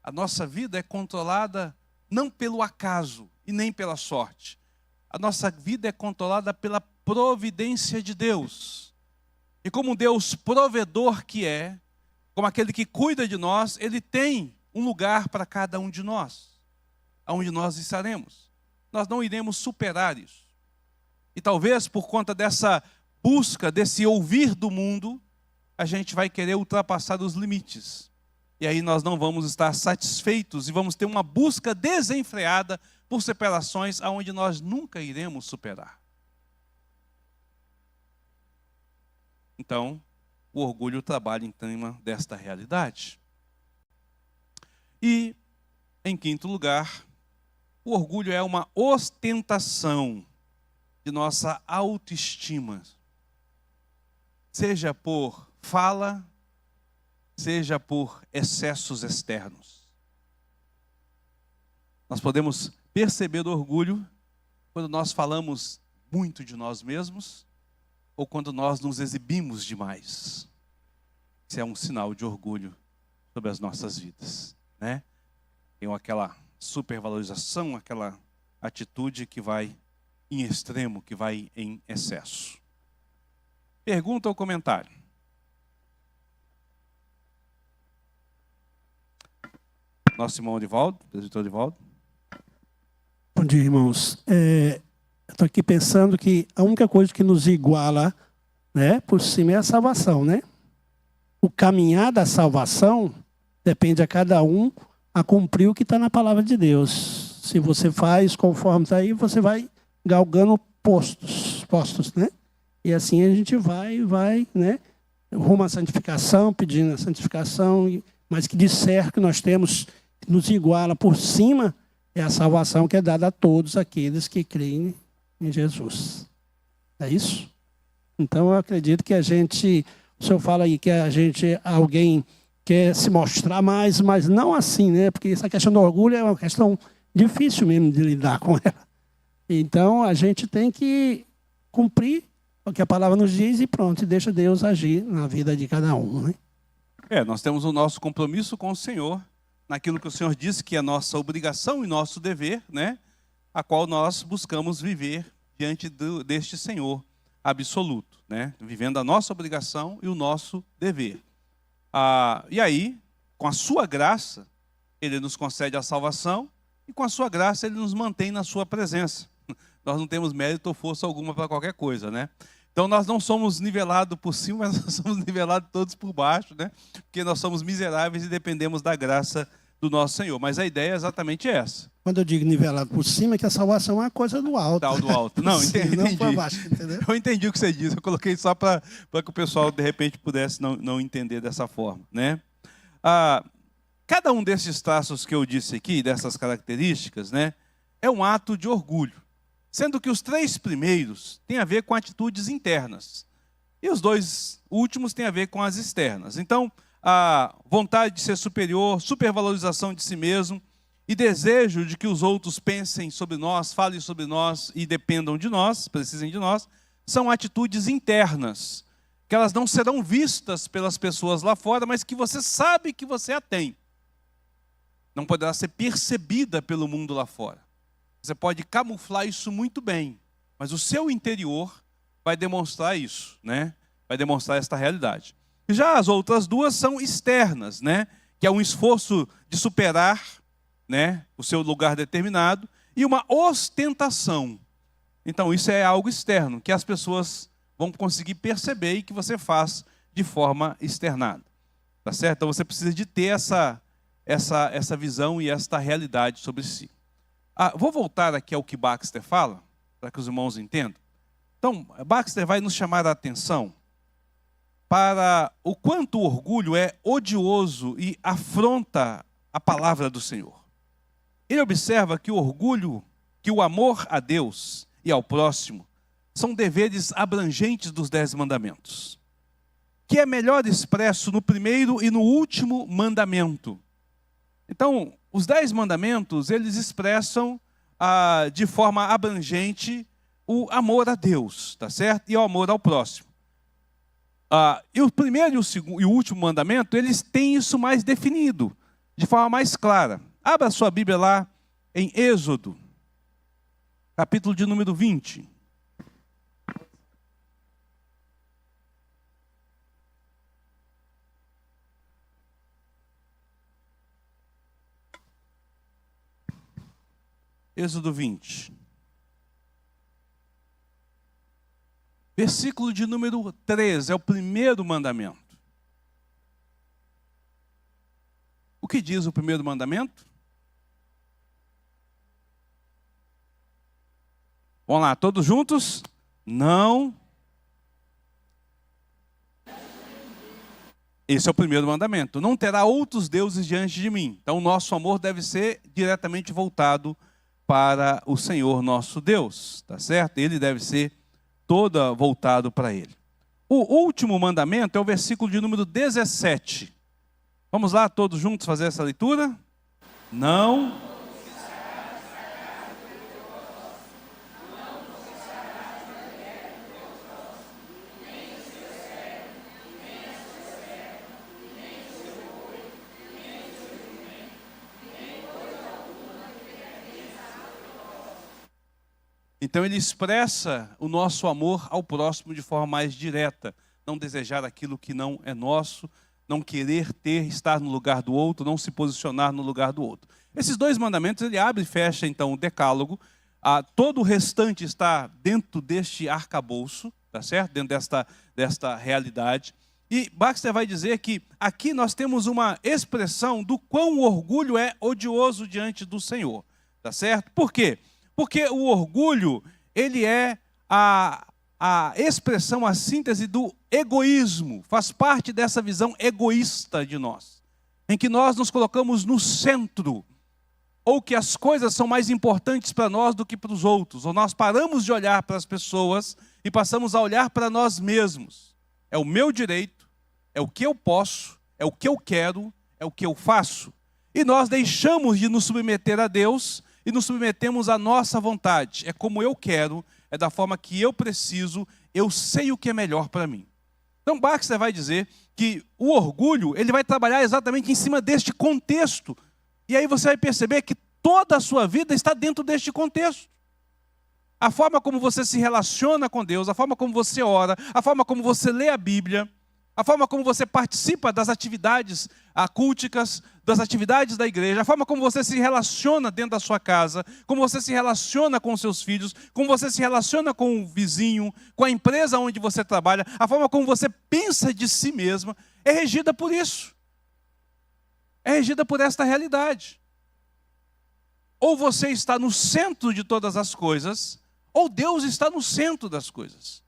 a nossa vida é controlada não pelo acaso e nem pela sorte. A nossa vida é controlada pela providência de Deus. E como Deus provedor que é, como aquele que cuida de nós, Ele tem um lugar para cada um de nós, aonde nós estaremos. Nós não iremos superar isso. E talvez por conta dessa busca, desse ouvir do mundo, a gente vai querer ultrapassar os limites. E aí nós não vamos estar satisfeitos e vamos ter uma busca desenfreada por superações aonde nós nunca iremos superar. Então, o orgulho trabalha em cima desta realidade. E, em quinto lugar, o orgulho é uma ostentação de nossa autoestima. Seja por fala, seja por excessos externos. Nós podemos perceber o orgulho quando nós falamos muito de nós mesmos ou quando nós nos exibimos demais. Isso é um sinal de orgulho sobre as nossas vidas, né? Tem aquela supervalorização, aquela atitude que vai em extremo, que vai em excesso. Pergunta ou comentário? Nosso irmão Divaldo, presbítero Divaldo. Bom dia, irmãos. Estou aqui pensando que a única coisa que nos iguala, né, por cima é a salvação, né? O caminhar da salvação depende a cada um a cumprir o que está na palavra de Deus. Se você faz conforme está aí, você vai galgando postos, né? E assim a gente vai, né? Rumo à santificação, pedindo a santificação, mas que disser que nós temos, que nos iguala por cima, é a salvação que é dada a todos aqueles que creem em Jesus. É isso? Então eu acredito que o senhor fala aí que alguém quer se mostrar mais, mas não assim, né? Porque essa questão do orgulho é uma questão difícil mesmo de lidar com ela. Então a gente tem que cumprir o que a palavra nos diz e pronto, e deixa Deus agir na vida de cada um, né? Nós temos o nosso compromisso com o Senhor, naquilo que o Senhor disse que é nossa obrigação e nosso dever, né? A qual nós buscamos viver diante deste Senhor absoluto, né? Vivendo a nossa obrigação e o nosso dever. E aí, com a sua graça, Ele nos concede a salvação e com a sua graça Ele nos mantém na sua presença. Nós não temos mérito ou força alguma para qualquer coisa, né? Então nós não somos nivelados por cima, mas nós somos nivelados todos por baixo, né? Porque nós somos miseráveis e dependemos da graça do nosso Senhor. Mas a ideia é exatamente essa. Quando eu digo nivelado por cima, é que a salvação é uma coisa do alto. Do alto. Não, entendi. Não por baixo, entendeu? Eu entendi o que você disse. Eu coloquei só para que o pessoal, de repente, pudesse não entender dessa forma, né? Cada um desses traços que eu disse aqui, dessas características, né, é um ato de orgulho. Sendo que os 3 primeiros têm a ver com atitudes internas. E os 2 últimos têm a ver com as externas. Então, a vontade de ser superior, supervalorização de si mesmo e desejo de que os outros pensem sobre nós, falem sobre nós e dependam de nós, precisem de nós, são atitudes internas, que elas não serão vistas pelas pessoas lá fora, mas que você sabe que você a tem. Não poderá ser percebida pelo mundo lá fora. Você pode camuflar isso muito bem, mas o seu interior vai demonstrar isso, né? Vai demonstrar esta realidade. Já as outras 2 são externas, né? Que é um esforço de superar, né, o seu lugar determinado e uma ostentação. Então isso é algo externo, que as pessoas vão conseguir perceber e que você faz de forma externada. Tá certo? Então você precisa de ter essa visão e esta realidade sobre si. Vou voltar aqui ao que Baxter fala, para que os irmãos entendam. Então, Baxter vai nos chamar a atenção para o quanto o orgulho é odioso e afronta a palavra do Senhor. Ele observa que o orgulho, que o amor a Deus e ao próximo são deveres abrangentes dos 10 mandamentos, que é melhor expresso no primeiro e no último mandamento. Então, os 10 mandamentos, eles expressam de forma abrangente o amor a Deus, tá certo? E o amor ao próximo. E o primeiro e o último mandamento, eles têm isso mais definido, de forma mais clara. Abra sua Bíblia lá em Êxodo, capítulo de número 20. Êxodo 20. Versículo de número 3, é o primeiro mandamento. O que diz o primeiro mandamento? Vamos lá, todos juntos? Não. Esse é o primeiro mandamento. Não terá outros deuses diante de mim. Então o nosso amor deve ser diretamente voltado para o Senhor nosso Deus, tá certo? Ele deve ser todo voltado para Ele. O último mandamento é o versículo de número 17. Vamos lá, todos juntos fazer essa leitura? Não. Então ele expressa o nosso amor ao próximo de forma mais direta. Não desejar aquilo que não é nosso, não querer ter, estar no lugar do outro, não se posicionar no lugar do outro. Esses 2 mandamentos, ele abre e fecha então o decálogo. Todo o restante está dentro deste arcabouço, tá certo? Dentro desta realidade. E Baxter vai dizer que aqui nós temos uma expressão do quão o orgulho é odioso diante do Senhor, tá certo? Por quê? Porque o orgulho, ele é a expressão, a síntese do egoísmo, faz parte dessa visão egoísta de nós, em que nós nos colocamos no centro, ou que as coisas são mais importantes para nós do que para os outros, ou nós paramos de olhar para as pessoas e passamos a olhar para nós mesmos. É o meu direito, é o que eu posso, é o que eu quero, é o que eu faço. E nós deixamos de nos submeter a Deus e nos submetemos à nossa vontade. É como eu quero, é da forma que eu preciso, eu sei o que é melhor para mim. Então Baxter vai dizer que o orgulho, ele vai trabalhar exatamente em cima deste contexto. E aí você vai perceber que toda a sua vida está dentro deste contexto. A forma como você se relaciona com Deus, a forma como você ora, a forma como você lê a Bíblia, a forma como você participa das atividades culticas, das atividades da igreja, a forma como você se relaciona dentro da sua casa, como você se relaciona com os seus filhos, como você se relaciona com o vizinho, com a empresa onde você trabalha, a forma como você pensa de si mesma, é regida por isso. É regida por esta realidade. Ou você está no centro de todas as coisas, ou Deus está no centro das coisas.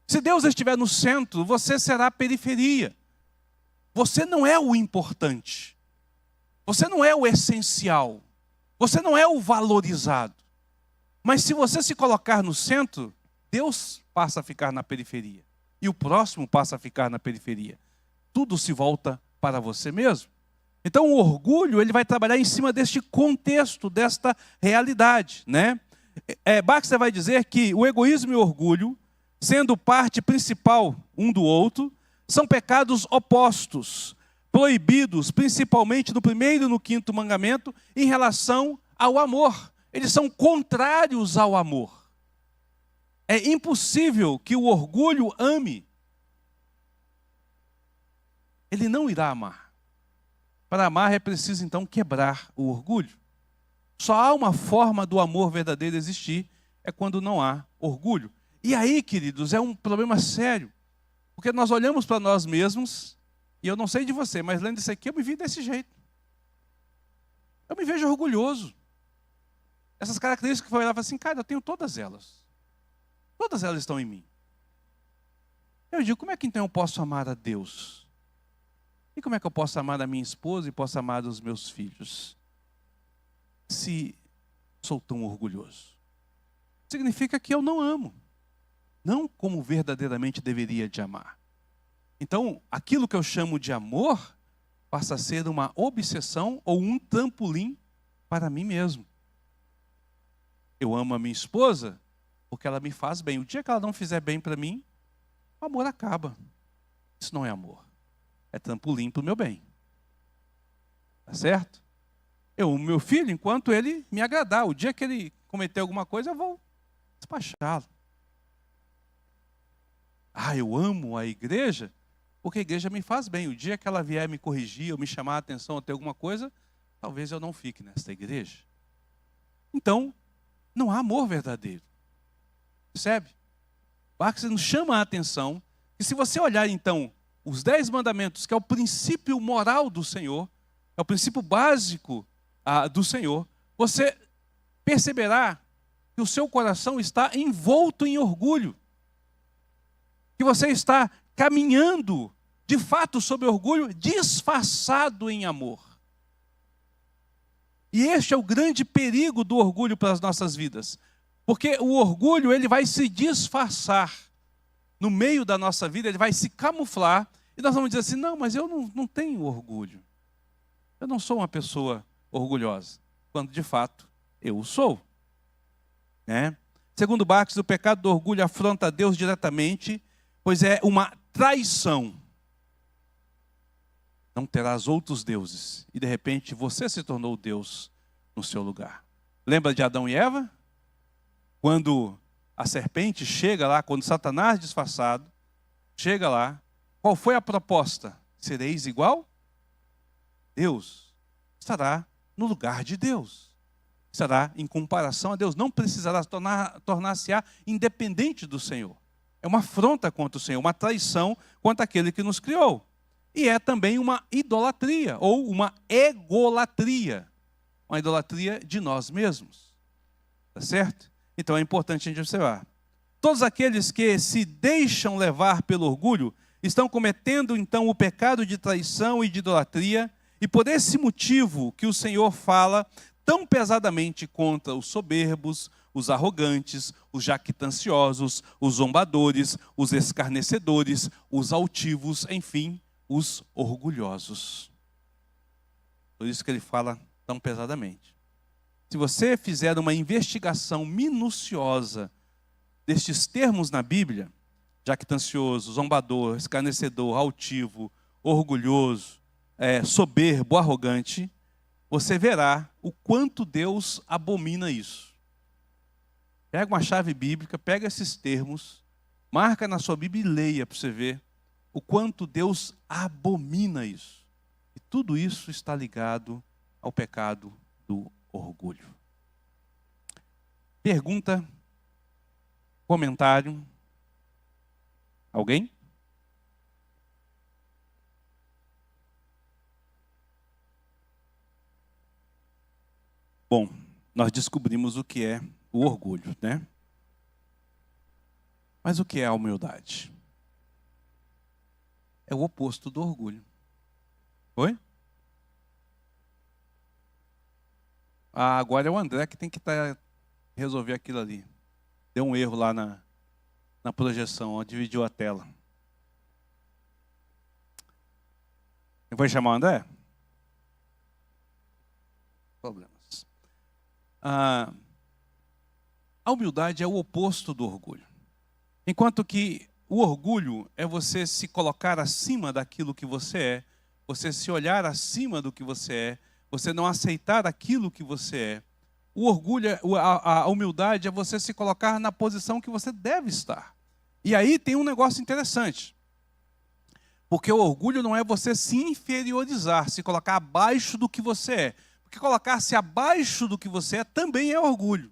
Se Deus estiver no centro, você será a periferia. Você não é o importante. Você não é o essencial. Você não é o valorizado. Mas se você se colocar no centro, Deus passa a ficar na periferia. E o próximo passa a ficar na periferia. Tudo se volta para você mesmo. Então o orgulho, ele vai trabalhar em cima deste contexto, desta realidade, né? Baxter vai dizer que o egoísmo e o orgulho, sendo parte principal um do outro, são pecados opostos, proibidos principalmente no 1º e no 5º mandamento em relação ao amor. Eles são contrários ao amor. É impossível que o orgulho ame. Ele não irá amar. Para amar é preciso então quebrar o orgulho. Só há uma forma do amor verdadeiro existir, é quando não há orgulho. E aí, queridos, é um problema sério. Porque nós olhamos para nós mesmos, e eu não sei de você, mas lendo isso aqui, eu me vi desse jeito. Eu me vejo orgulhoso. Essas características que eu olhava assim, cara, eu tenho todas elas. Todas elas estão em mim. Eu digo, como é que então eu posso amar a Deus? E como é que eu posso amar a minha esposa e posso amar os meus filhos? Se sou tão orgulhoso. Significa que eu não amo. Não como verdadeiramente deveria de amar. Então, aquilo que eu chamo de amor passa a ser uma obsessão ou um trampolim para mim mesmo. Eu amo a minha esposa porque ela me faz bem. O dia que ela não fizer bem para mim, o amor acaba. Isso não é amor. É trampolim para o meu bem. Tá certo? Eu amo meu filho enquanto ele me agradar. O dia que ele cometer alguma coisa, eu vou despachá-lo. Eu amo a igreja porque a igreja me faz bem. O dia que ela vier me corrigir ou me chamar a atenção ou ter alguma coisa, talvez eu não fique nesta igreja. Então, não há amor verdadeiro. Percebe? Baxter nos chama a atenção que se você olhar então os 10 mandamentos, que é o princípio moral do Senhor, é o princípio básico do Senhor, você perceberá que o seu coração está envolto em orgulho. Que você está caminhando, de fato, sob orgulho, disfarçado em amor. E este é o grande perigo do orgulho para as nossas vidas. Porque o orgulho, ele vai se disfarçar no meio da nossa vida, ele vai se camuflar, e nós vamos dizer assim, não, mas eu não tenho orgulho. Eu não sou uma pessoa orgulhosa, quando de fato eu o sou. Né? Segundo Baxter, o pecado do orgulho afronta a Deus diretamente, pois é uma traição. Não terás outros deuses. E de repente você se tornou Deus no seu lugar. Lembra de Adão e Eva? Quando a serpente chega lá, quando Satanás disfarçado chega lá, qual foi a proposta? Sereis igual? Deus estará no lugar de Deus. Estará em comparação a Deus. Não precisará tornar-se-á independente do Senhor. É uma afronta contra o Senhor, uma traição contra aquele que nos criou. E é também uma idolatria, ou uma egolatria. Uma idolatria de nós mesmos. Tá certo? Então é importante a gente observar. Todos aqueles que se deixam levar pelo orgulho estão cometendo então o pecado de traição e de idolatria, e por esse motivo que o Senhor fala tão pesadamente contra os soberbos, os arrogantes, os jactanciosos, os zombadores, os escarnecedores, os altivos, enfim, os orgulhosos. Por isso que ele fala tão pesadamente. Se você fizer uma investigação minuciosa destes termos na Bíblia, jactancioso, zombador, escarnecedor, altivo, orgulhoso, soberbo, arrogante, você verá o quanto Deus abomina isso. Pega uma chave bíblica, pega esses termos, marca na sua Bíblia e leia para você ver o quanto Deus abomina isso. E tudo isso está ligado ao pecado do orgulho. Pergunta, comentário. Alguém? Bom, nós descobrimos o que é o orgulho, né? Mas o que é a humildade? É o oposto do orgulho. Oi? Agora é o André que tem que resolver aquilo ali. Deu um erro lá na projeção, ó, dividiu a tela. Eu vou chamar o André? Problemas. A humildade é o oposto do orgulho. Enquanto que o orgulho é você se colocar acima daquilo que você é, você se olhar acima do que você é, você não aceitar aquilo que você é. O orgulho, a humildade é você se colocar na posição que você deve estar. E aí tem um negócio interessante. Porque o orgulho não é você se inferiorizar, se colocar abaixo do que você é. Porque colocar-se abaixo do que você é também é orgulho.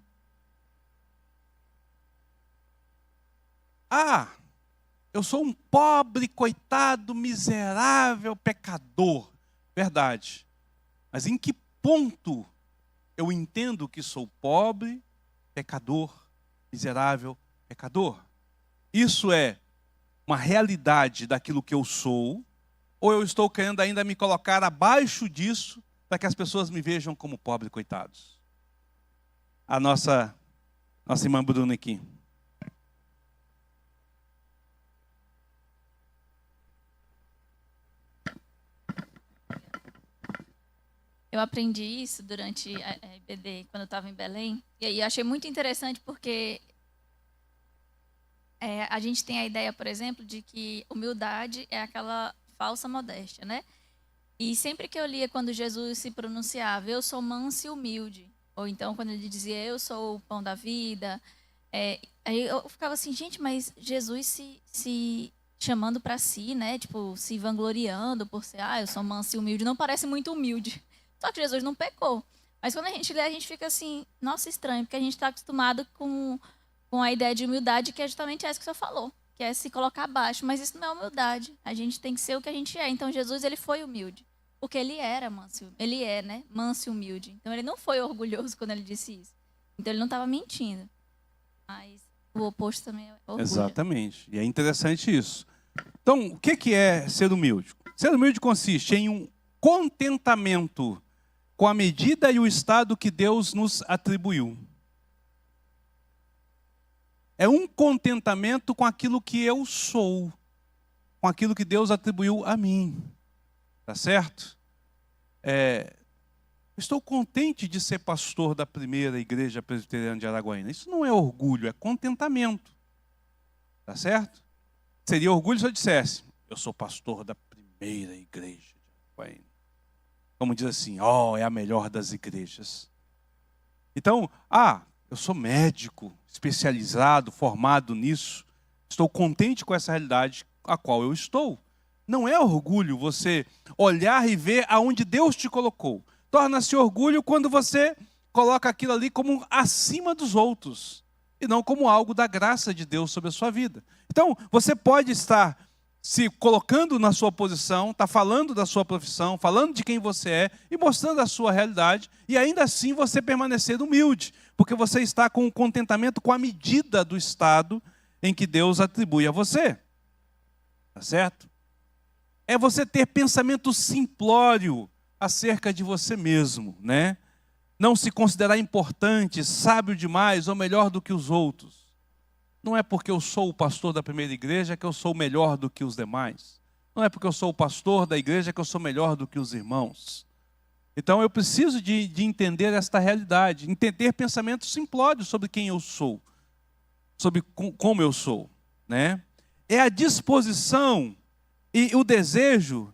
Eu sou um pobre, coitado, miserável, pecador. Verdade. Mas em que ponto eu entendo que sou pobre, pecador, miserável, pecador? Isso é uma realidade daquilo que eu sou, ou eu estou querendo ainda me colocar abaixo disso para que as pessoas me vejam como pobre, coitados? A nossa irmã Bruna aqui. Eu aprendi isso durante a IBD, quando eu estava em Belém. E aí achei muito interessante porque a gente tem a ideia, por exemplo, de que humildade é aquela falsa modéstia, né? E sempre que eu lia quando Jesus se pronunciava, eu sou manso e humilde, ou então quando ele dizia, eu sou o pão da vida, aí eu ficava assim, gente, mas Jesus se chamando para si, né? Tipo, se vangloriando por ser, eu sou manso e humilde, não parece muito humilde. Só que Jesus não pecou. Mas quando a gente lê, a gente fica assim, nossa, estranho, porque a gente está acostumado com a ideia de humildade, que é justamente essa que o senhor falou, que é se colocar abaixo. Mas isso não é humildade. A gente tem que ser o que a gente é. Então Jesus, ele foi humilde, porque ele era manso, ele é, né, manso e humilde. Então ele não foi orgulhoso quando ele disse isso. Então ele não estava mentindo. Mas o oposto também é orgulho. Exatamente. E é interessante isso. Então, o que é ser humilde? Ser humilde consiste em um contentamento com a medida e o estado que Deus nos atribuiu. É um contentamento com aquilo que eu sou, com aquilo que Deus atribuiu a mim. Tá certo? Estou contente de ser pastor da primeira igreja presbiteriana de Araguaína. Isso não é orgulho, é contentamento. Tá certo? Seria orgulho se eu dissesse, eu sou pastor da primeira igreja de Araguaína. Como diz assim, é a melhor das igrejas. Então, eu sou médico, especializado, formado nisso. Estou contente com essa realidade a qual eu estou. Não é orgulho você olhar e ver aonde Deus te colocou. Torna-se orgulho quando você coloca aquilo ali como acima dos outros e não como algo da graça de Deus sobre a sua vida. Então, você pode estar se colocando na sua posição, está falando da sua profissão, falando de quem você é e mostrando a sua realidade, e ainda assim você permanecer humilde, porque você está com o contentamento com a medida do estado em que Deus atribui a você. Tá certo? É você ter pensamento simplório acerca de você mesmo, né? Não se considerar importante, sábio demais ou melhor do que os outros. Não é porque eu sou o pastor da primeira igreja que eu sou melhor do que os demais. Não é porque eu sou o pastor da igreja que eu sou melhor do que os irmãos. Então eu preciso de entender esta realidade, entender pensamentos simplórios sobre quem eu sou, sobre como eu sou, né? É a disposição e o desejo,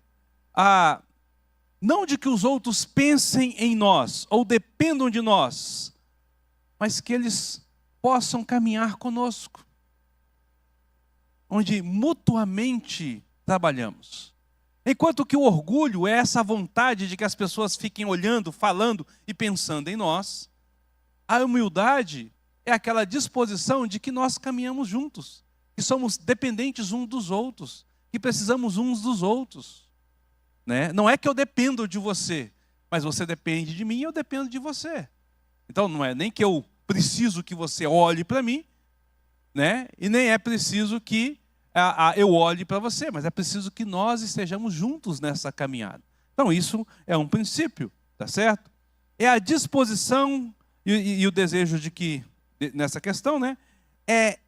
não de que os outros pensem em nós ou dependam de nós, mas que eles possam caminhar conosco, onde mutuamente trabalhamos. Enquanto que o orgulho é essa vontade de que as pessoas fiquem olhando, falando e pensando em nós, a humildade é aquela disposição de que nós caminhamos juntos, que somos dependentes uns dos outros, que precisamos uns dos outros. Né? Não é que eu dependo de você, mas você depende de mim e eu dependo de você. Então não é nem que eu preciso que você olhe para mim, né? E nem é preciso que eu olhe para você, mas é preciso que nós estejamos juntos nessa caminhada. Então isso é um princípio, tá certo? É a disposição e o desejo de que, nessa questão, né? É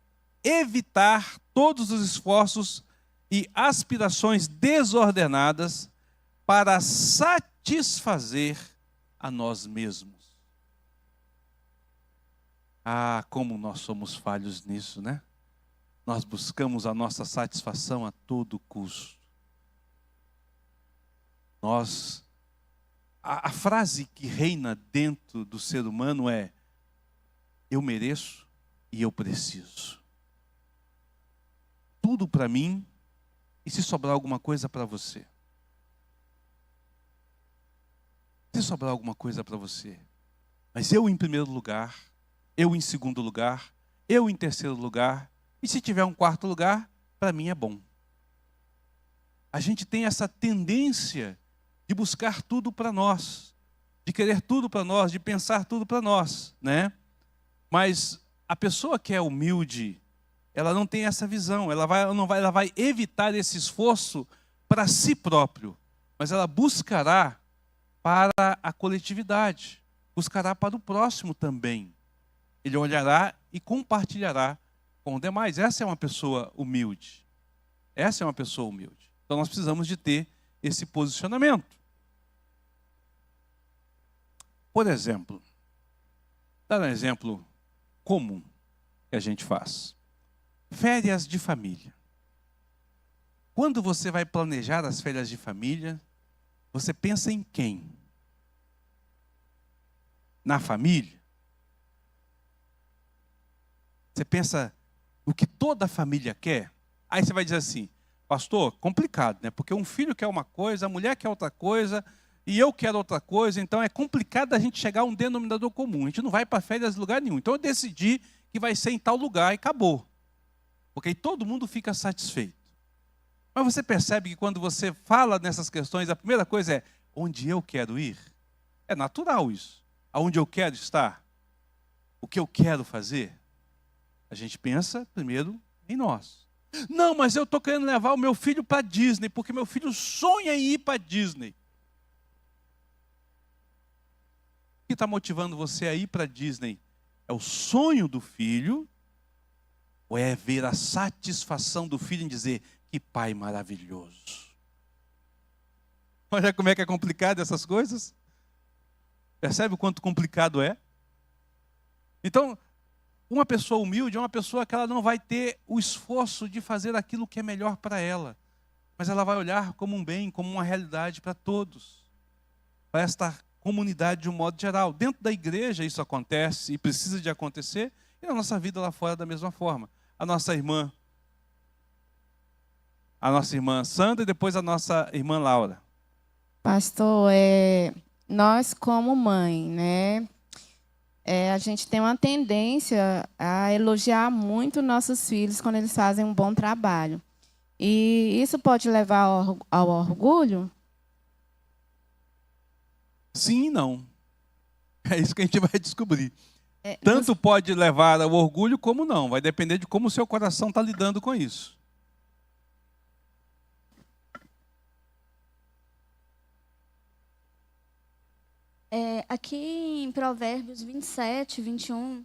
evitar todos os esforços e aspirações desordenadas para satisfazer a nós mesmos. Ah, como nós somos falhos nisso, né? Nós buscamos a nossa satisfação a todo custo. A frase que reina dentro do ser humano é: eu mereço e eu preciso. Tudo para mim, e se sobrar alguma coisa para você? Se sobrar alguma coisa para você, mas eu em primeiro lugar, eu em segundo lugar, eu em terceiro lugar, e se tiver um quarto lugar, para mim é bom. A gente tem essa tendência de buscar tudo para nós, de querer tudo para nós, de pensar tudo para nós, né? Mas a pessoa que é humilde, ela não tem essa visão, ela vai evitar esse esforço para si próprio, mas ela buscará para a coletividade, buscará para o próximo também. Ele olhará e compartilhará com os demais. Essa é uma pessoa humilde. Essa é uma pessoa humilde. Então nós precisamos de ter esse posicionamento. Por exemplo, dar um exemplo comum que a gente faz. Férias de família. Quando você vai planejar as férias de família, você pensa em quem? Na família? Você pensa no que toda a família quer? Aí você vai dizer assim: pastor, complicado, né? Porque um filho quer uma coisa, a mulher quer outra coisa, e eu quero outra coisa, então é complicado a gente chegar a um denominador comum. A gente não vai para férias em lugar nenhum. Então eu decidi que vai ser em tal lugar e acabou. Porque aí todo mundo fica satisfeito. Mas você percebe que quando você fala nessas questões, a primeira coisa é: onde eu quero ir? É natural isso. Aonde eu quero estar? O que eu quero fazer? A gente pensa primeiro em nós. Não, mas eu estou querendo levar o meu filho para Disney, porque meu filho sonha em ir para Disney. O que está motivando você a ir para Disney? É o sonho do filho? Ou é ver a satisfação do filho em dizer: que pai maravilhoso? Olha como é que é complicado essas coisas. Percebe o quanto complicado é? Então, uma pessoa humilde é uma pessoa que ela não vai ter o esforço de fazer aquilo que é melhor para ela, mas ela vai olhar como um bem, como uma realidade para todos, para esta comunidade de um modo geral. Dentro da igreja isso acontece e precisa de acontecer, e na nossa vida lá fora da mesma forma. A nossa irmã Sandra e depois a nossa irmã Laura. Pastor, nós como mãe, né? A gente tem uma tendência a elogiar muito nossos filhos quando eles fazem um bom trabalho. E isso pode levar ao orgulho? Sim e não. É isso que a gente vai descobrir. Tanto pode levar ao orgulho como não. Vai depender de como o seu coração está lidando com isso. Aqui em Provérbios 27, 21,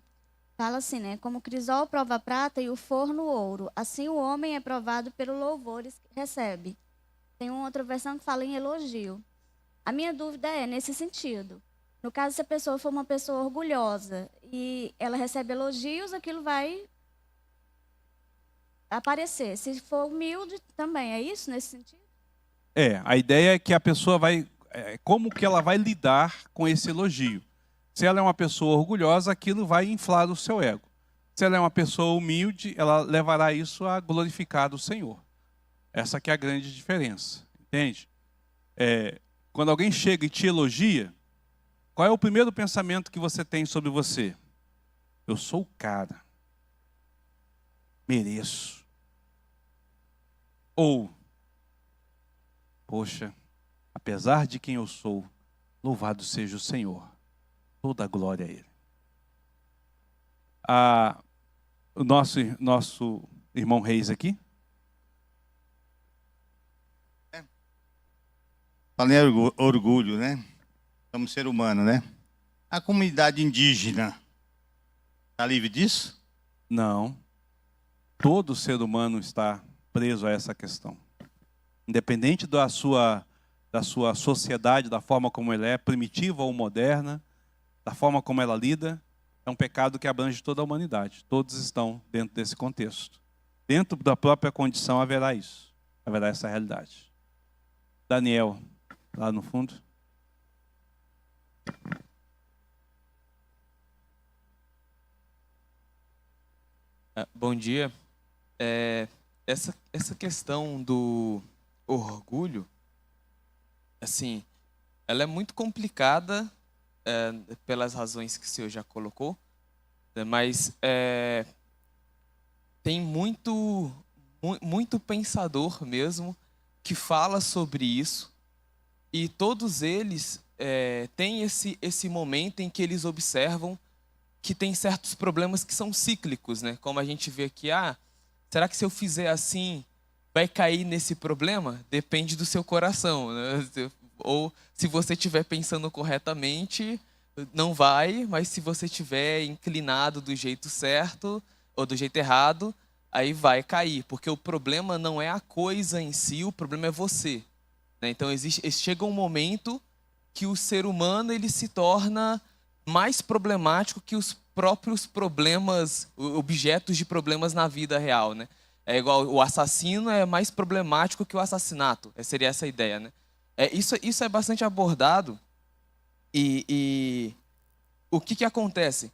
fala assim, né? Como o crisol prova a prata e o forno o ouro, assim o homem é provado pelos louvores que recebe. Tem uma outra versão que fala em elogio. A minha dúvida é nesse sentido. No caso, se a pessoa for uma pessoa orgulhosa e ela recebe elogios, aquilo vai aparecer. Se for humilde, também. É isso nesse sentido? A ideia é que a pessoa vai... como que ela vai lidar com esse elogio. Se ela é uma pessoa orgulhosa, aquilo vai inflar o seu ego. Se ela é uma pessoa humilde, ela levará isso a glorificar o Senhor. Essa que é a grande diferença. Entende? Quando alguém chega e te elogia, qual é o primeiro pensamento que você tem sobre você? Eu sou o cara. Mereço. Ou, poxa, apesar de quem eu sou, louvado seja o Senhor. Toda a glória a Ele. O nosso irmão Reis aqui. Falei em orgulho, né? Somos ser humano, né? A comunidade indígena está livre disso? Não. Todo ser humano está preso a essa questão. Independente da sua sociedade, da forma como ela é, primitiva ou moderna, da forma como ela lida, é um pecado que abrange toda a humanidade. Todos estão dentro desse contexto. Dentro da própria condição haverá isso. Haverá essa realidade. Daniel, lá no fundo. Bom dia. Essa questão do orgulho, assim, ela é muito complicada pelas razões que o senhor já colocou, né, mas tem muito pensador mesmo que fala sobre isso, e todos eles têm esse momento em que eles observam que tem certos problemas que são cíclicos, né? Como a gente vê aqui, será que se eu fizer assim, vai cair nesse problema? Depende do seu coração, né? Ou se você estiver pensando corretamente, não vai, mas se você estiver inclinado do jeito certo ou do jeito errado, aí vai cair. Porque o problema não é a coisa em si, o problema é você, né? Então chega um momento que o ser humano ele se torna mais problemático que os próprios problemas, objetos de problemas na vida real, né? É igual o assassino é mais problemático que o assassinato. Seria essa a ideia, né? Isso é bastante abordado. E o que acontece?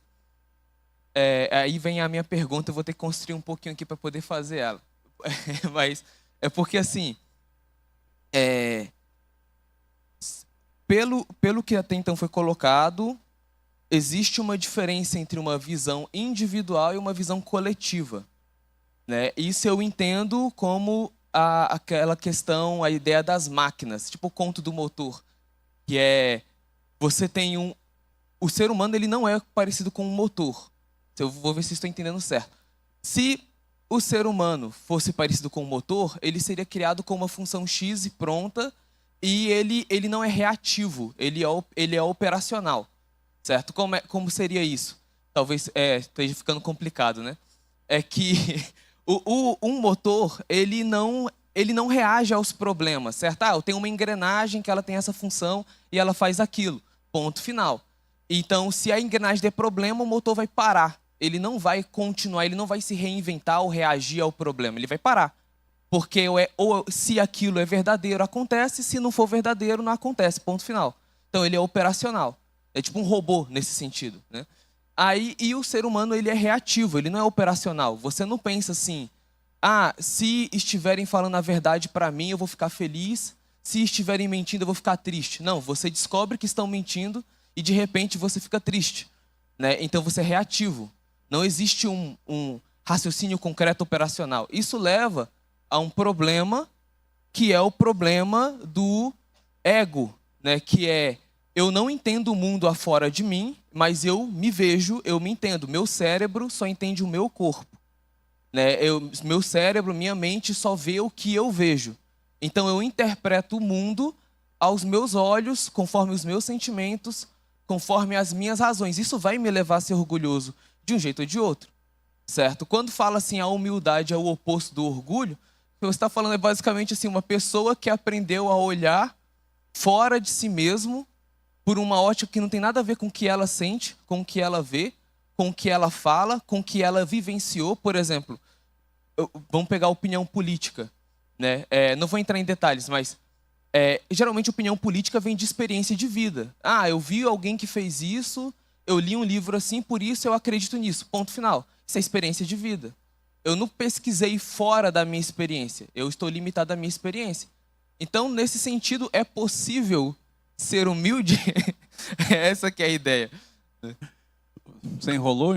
Aí vem a minha pergunta, eu vou ter que construir um pouquinho aqui para poder fazer ela. Mas é porque assim, pelo que até então foi colocado, existe uma diferença entre uma visão individual e uma visão coletiva, né? Isso eu entendo como aquela questão, a ideia das máquinas, tipo o conto do motor, que você tem o ser humano ele não é parecido com um motor. Eu vou ver se estou entendendo certo. Se o ser humano fosse parecido com um motor, ele seria criado com uma função X e pronta, e ele não é reativo, ele é operacional. Certo? Como seria isso? Talvez esteja ficando complicado, né? É que um motor, ele não reage aos problemas, certo? Eu tenho uma engrenagem que ela tem essa função e ela faz aquilo. Ponto final. Então, se a engrenagem der problema, o motor vai parar. Ele não vai continuar, ele não vai se reinventar ou reagir ao problema. Ele vai parar. Porque ou se aquilo é verdadeiro, acontece. Se não for verdadeiro, não acontece. Ponto final. Então ele é operacional. É tipo um robô nesse sentido, né? E o ser humano, ele é reativo, ele não é operacional. Você não pensa assim, se estiverem falando a verdade para mim, eu vou ficar feliz. Se estiverem mentindo, eu vou ficar triste. Não, você descobre que estão mentindo e de repente você fica triste, né? Então você é reativo. Não existe um raciocínio concreto operacional. Isso leva a um problema que é o problema do ego, né? Que é, eu não entendo o mundo afora de mim, mas eu me vejo, eu me entendo. Meu cérebro só entende o meu corpo, né? Meu cérebro, minha mente só vê o que eu vejo. Então eu interpreto o mundo aos meus olhos, conforme os meus sentimentos, conforme as minhas razões. Isso vai me levar a ser orgulhoso de um jeito ou de outro, certo? Quando fala assim, a humildade é o oposto do orgulho, o que você está falando é basicamente assim, uma pessoa que aprendeu a olhar fora de si mesmo, por uma ótica que não tem nada a ver com o que ela sente, com o que ela vê, com o que ela fala, com o que ela vivenciou. Por exemplo, vamos pegar a opinião política, né? Não vou entrar em detalhes, mas geralmente a opinião política vem de experiência de vida. Eu vi alguém que fez isso, eu li um livro assim, por isso eu acredito nisso. Ponto final. Isso é experiência de vida. Eu não pesquisei fora da minha experiência, eu estou limitado à minha experiência. Então, nesse sentido, é possível ser humilde? Essa que é a ideia. Você enrolou.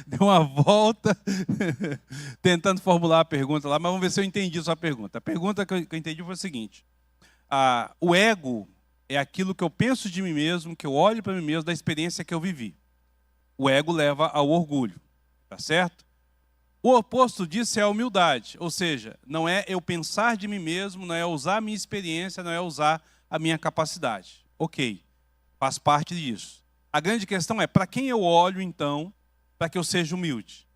Deu uma volta tentando formular a pergunta lá, mas vamos ver se eu entendi a sua pergunta. A pergunta que eu entendi foi a seguinte. O ego é aquilo que eu penso de mim mesmo, que eu olho para mim mesmo, da experiência que eu vivi. O ego leva ao orgulho, tá certo? O oposto disso é a humildade, ou seja, não é eu pensar de mim mesmo, não é usar a minha experiência, não é usar a minha capacidade. Ok, faz parte disso. A grande questão é, para quem eu olho, então, para que eu seja humilde?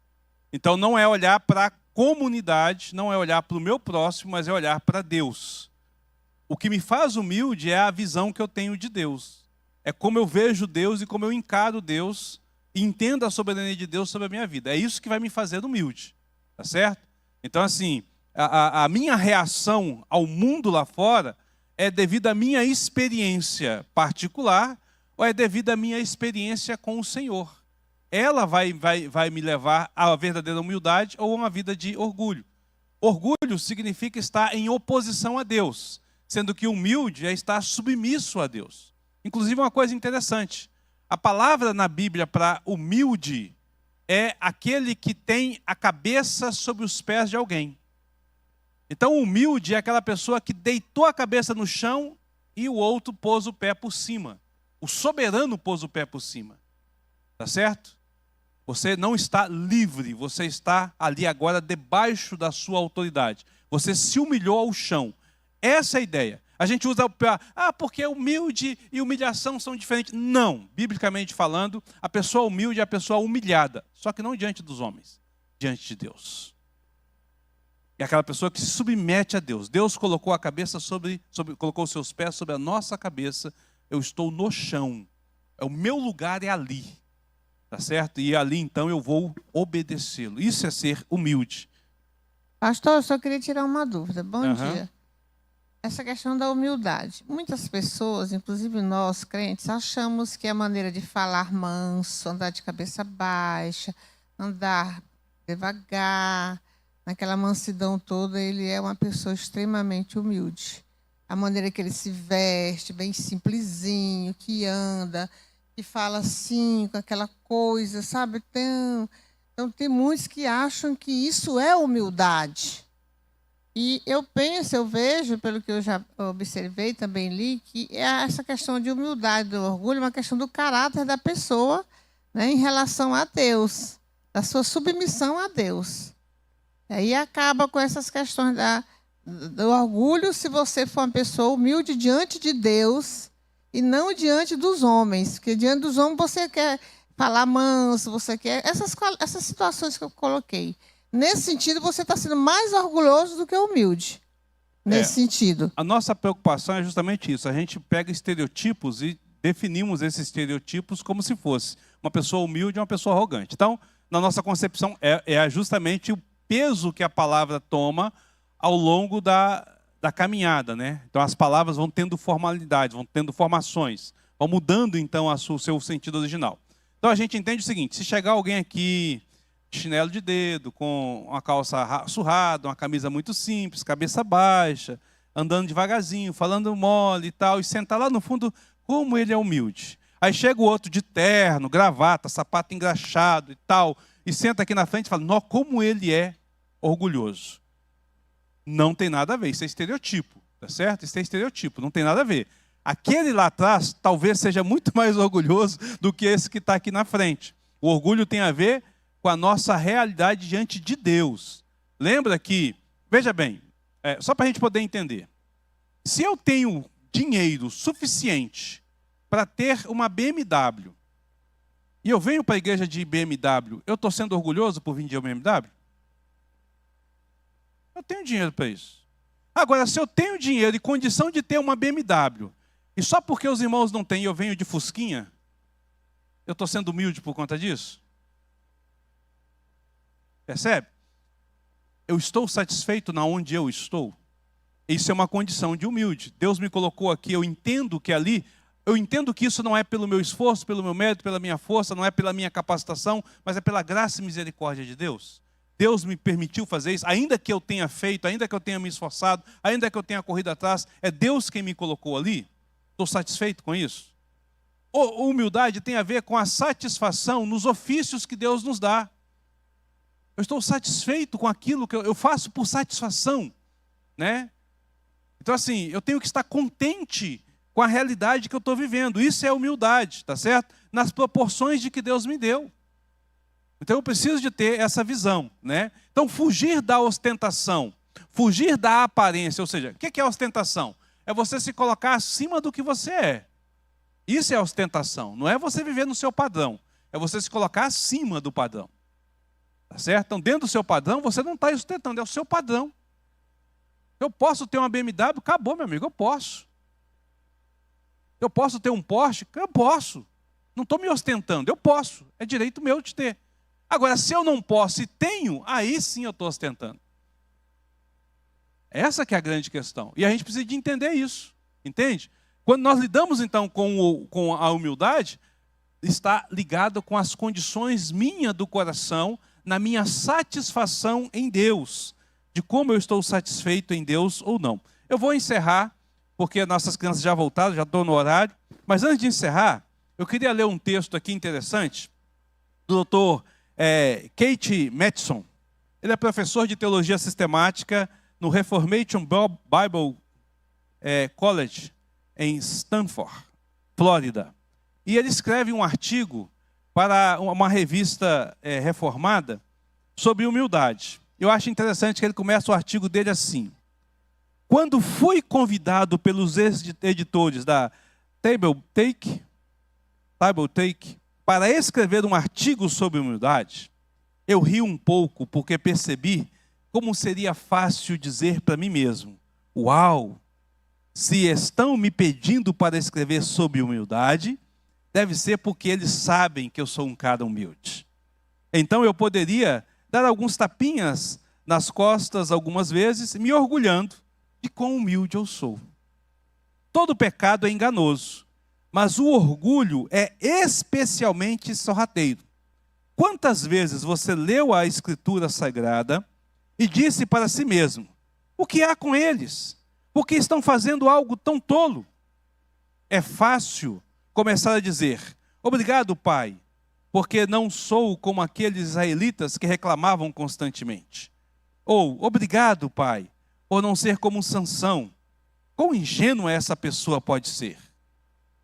Então, não é olhar para a comunidade, não é olhar para o meu próximo, mas é olhar para Deus. O que me faz humilde é a visão que eu tenho de Deus. É como eu vejo Deus e como eu encaro Deus e entendo a soberania de Deus sobre a minha vida. É isso que vai me fazer humilde, tá certo? Então, assim, a minha reação ao mundo lá fora é devido à minha experiência particular ou é devido à minha experiência com o Senhor. Ela vai me levar à verdadeira humildade ou a uma vida de orgulho. Orgulho significa estar em oposição a Deus, sendo que humilde é estar submisso a Deus. Inclusive, uma coisa interessante, a palavra na Bíblia para humilde é aquele que tem a cabeça sobre os pés de alguém. Então, humilde é aquela pessoa que deitou a cabeça no chão e o outro pôs o pé por cima. O soberano pôs o pé por cima. Tá certo? Você não está livre, você está ali agora debaixo da sua autoridade. Você se humilhou ao chão. Essa é a ideia. A gente usa porque humilde e humilhação são diferentes. Não, biblicamente falando, a pessoa humilde é a pessoa humilhada. Só que não diante dos homens, diante de Deus. É aquela pessoa que se submete a Deus. Deus colocou a cabeça colocou os seus pés sobre a nossa cabeça. Eu estou no chão. O meu lugar é ali. Tá certo? E ali então eu vou obedecê-lo. Isso é ser humilde. Pastor, eu só queria tirar uma dúvida. Bom Aham. dia. Essa questão da humildade. Muitas pessoas, inclusive nós crentes, achamos que a maneira de falar manso, andar de cabeça baixa, andar devagar, naquela mansidão toda, ele é uma pessoa extremamente humilde. A maneira que ele se veste, bem simplesinho, que anda, que fala assim, com aquela coisa, sabe? Então, tem muitos que acham que isso é humildade. E eu vejo, pelo que eu já observei, também li, que essa questão de humildade, do orgulho, é uma questão do caráter da pessoa, né, em relação a Deus, da sua submissão a Deus. E aí acaba com essas questões do orgulho, se você for uma pessoa humilde diante de Deus e não diante dos homens. Porque diante dos homens você quer falar manso, você quer... Essas situações que eu coloquei. Nesse sentido, você está sendo mais orgulhoso do que humilde. Nesse sentido. A nossa preocupação é justamente isso. A gente pega estereotipos e definimos esses estereotipos como se fosse uma pessoa humilde e uma pessoa arrogante. Então, na nossa concepção, é justamente o peso que a palavra toma ao longo da da caminhada, né? Então as palavras vão tendo formalidade, vão tendo formações, vão mudando então o seu sentido original. Então a gente entende o seguinte: se chegar alguém aqui, chinelo de dedo, com uma calça surrada, uma camisa muito simples, cabeça baixa, andando devagarzinho, falando mole e tal, e sentar lá no fundo, como ele é humilde. Aí chega o outro de terno, gravata, sapato engraxado e tal, e senta aqui na frente e fala, nó, como ele é orgulhoso. Não tem nada a ver, isso é estereotipo, tá certo? Isso é estereotipo, não tem nada a ver. Aquele lá atrás talvez seja muito mais orgulhoso do que esse que está aqui na frente. O orgulho tem a ver com a nossa realidade diante de Deus. Lembra que, veja bem, só para a gente poder entender, se eu tenho dinheiro suficiente para ter uma BMW, e eu venho para a igreja de BMW, eu estou sendo orgulhoso por vir de BMW? Eu tenho dinheiro para isso. Agora, se eu tenho dinheiro e condição de ter uma BMW, e só porque os irmãos não têm e eu venho de Fusquinha, eu estou sendo humilde por conta disso? Percebe? Eu estou satisfeito na onde eu estou? Isso é uma condição de humilde. Deus me colocou aqui, eu entendo que ali, eu entendo que isso não é pelo meu esforço, pelo meu mérito, pela minha força, não é pela minha capacitação, mas é pela graça e misericórdia de Deus. Deus me permitiu fazer isso, ainda que eu tenha feito, ainda que eu tenha me esforçado, ainda que eu tenha corrido atrás, é Deus quem me colocou ali. Estou satisfeito com isso? Humildade tem a ver com a satisfação nos ofícios que Deus nos dá. Eu estou satisfeito com aquilo que eu faço por satisfação, né? Então assim, eu tenho que estar contente com a realidade que eu estou vivendo. Isso é humildade, tá certo? Nas proporções de que Deus me deu. Então eu preciso de ter essa visão, né? Então fugir da ostentação, fugir da aparência, ou seja, o que é ostentação? É você se colocar acima do que você é. Isso é ostentação, não é você viver no seu padrão, é você se colocar acima do padrão. Tá certo? Então dentro do seu padrão você não está ostentando, é o seu padrão. Eu posso ter uma BMW, acabou meu amigo, eu posso. Eu posso ter um Porsche, eu posso. Não estou me ostentando, eu posso, é direito meu de ter. Agora, se eu não posso e tenho, aí sim eu estou ostentando. Essa que é a grande questão. E a gente precisa de entender isso, entende? Quando nós lidamos, então, com a humildade, está ligado com as condições minhas do coração, na minha satisfação em Deus, de como eu estou satisfeito em Deus ou não. Eu vou encerrar, porque nossas crianças já voltaram, já estou no horário, mas antes de encerrar, eu queria ler um texto aqui interessante, do doutor Kate Matheson. Ele é professor de teologia sistemática no Reformation Bible College, em Stanford, Flórida. E ele escreve um artigo para uma revista reformada sobre humildade. Eu acho interessante que ele começa o artigo dele assim. Quando fui convidado pelos editores da Table Take, para escrever um artigo sobre humildade, eu ri um pouco porque percebi como seria fácil dizer para mim mesmo, uau, se estão me pedindo para escrever sobre humildade, deve ser porque eles sabem que eu sou um cara humilde. Então eu poderia dar alguns tapinhas nas costas algumas vezes, me orgulhando de quão humilde eu sou. Todo pecado é enganoso, mas o orgulho é especialmente sorrateiro. Quantas vezes você leu a Escritura Sagrada e disse para si mesmo, o que há com eles? Por que estão fazendo algo tão tolo? É fácil começar a dizer, obrigado, Pai, porque não sou como aqueles israelitas que reclamavam constantemente. Ou, obrigado, Pai, por não ser como Sansão. Quão ingênua essa pessoa pode ser?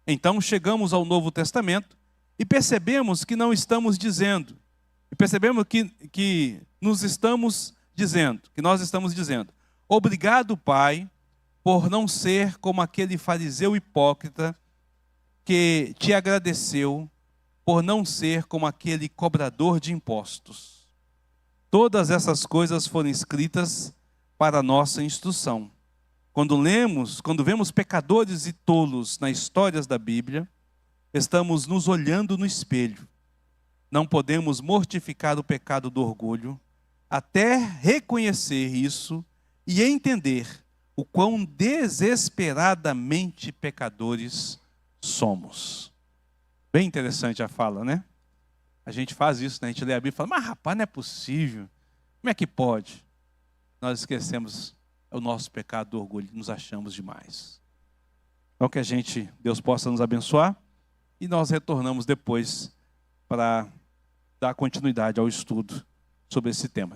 Então chegamos ao Novo Testamento e percebemos que não estamos dizendo, e percebemos que nós estamos dizendo, obrigado, Pai, por não ser como aquele fariseu hipócrita que te agradeceu, por não ser como aquele cobrador de impostos. Todas essas coisas foram escritas para a nossa instrução. Quando vemos pecadores e tolos nas histórias da Bíblia, estamos nos olhando no espelho. Não podemos mortificar o pecado do orgulho, até reconhecer isso e entender o quão desesperadamente pecadores somos. Bem interessante a fala, né? A gente faz isso, né? A gente lê a Bíblia e fala, mas rapaz, não é possível. Como é que pode? Nós esquecemos o nosso pecado do orgulho, nos achamos demais. Então que Deus possa nos abençoar e nós retornamos depois para dar continuidade ao estudo sobre esse tema.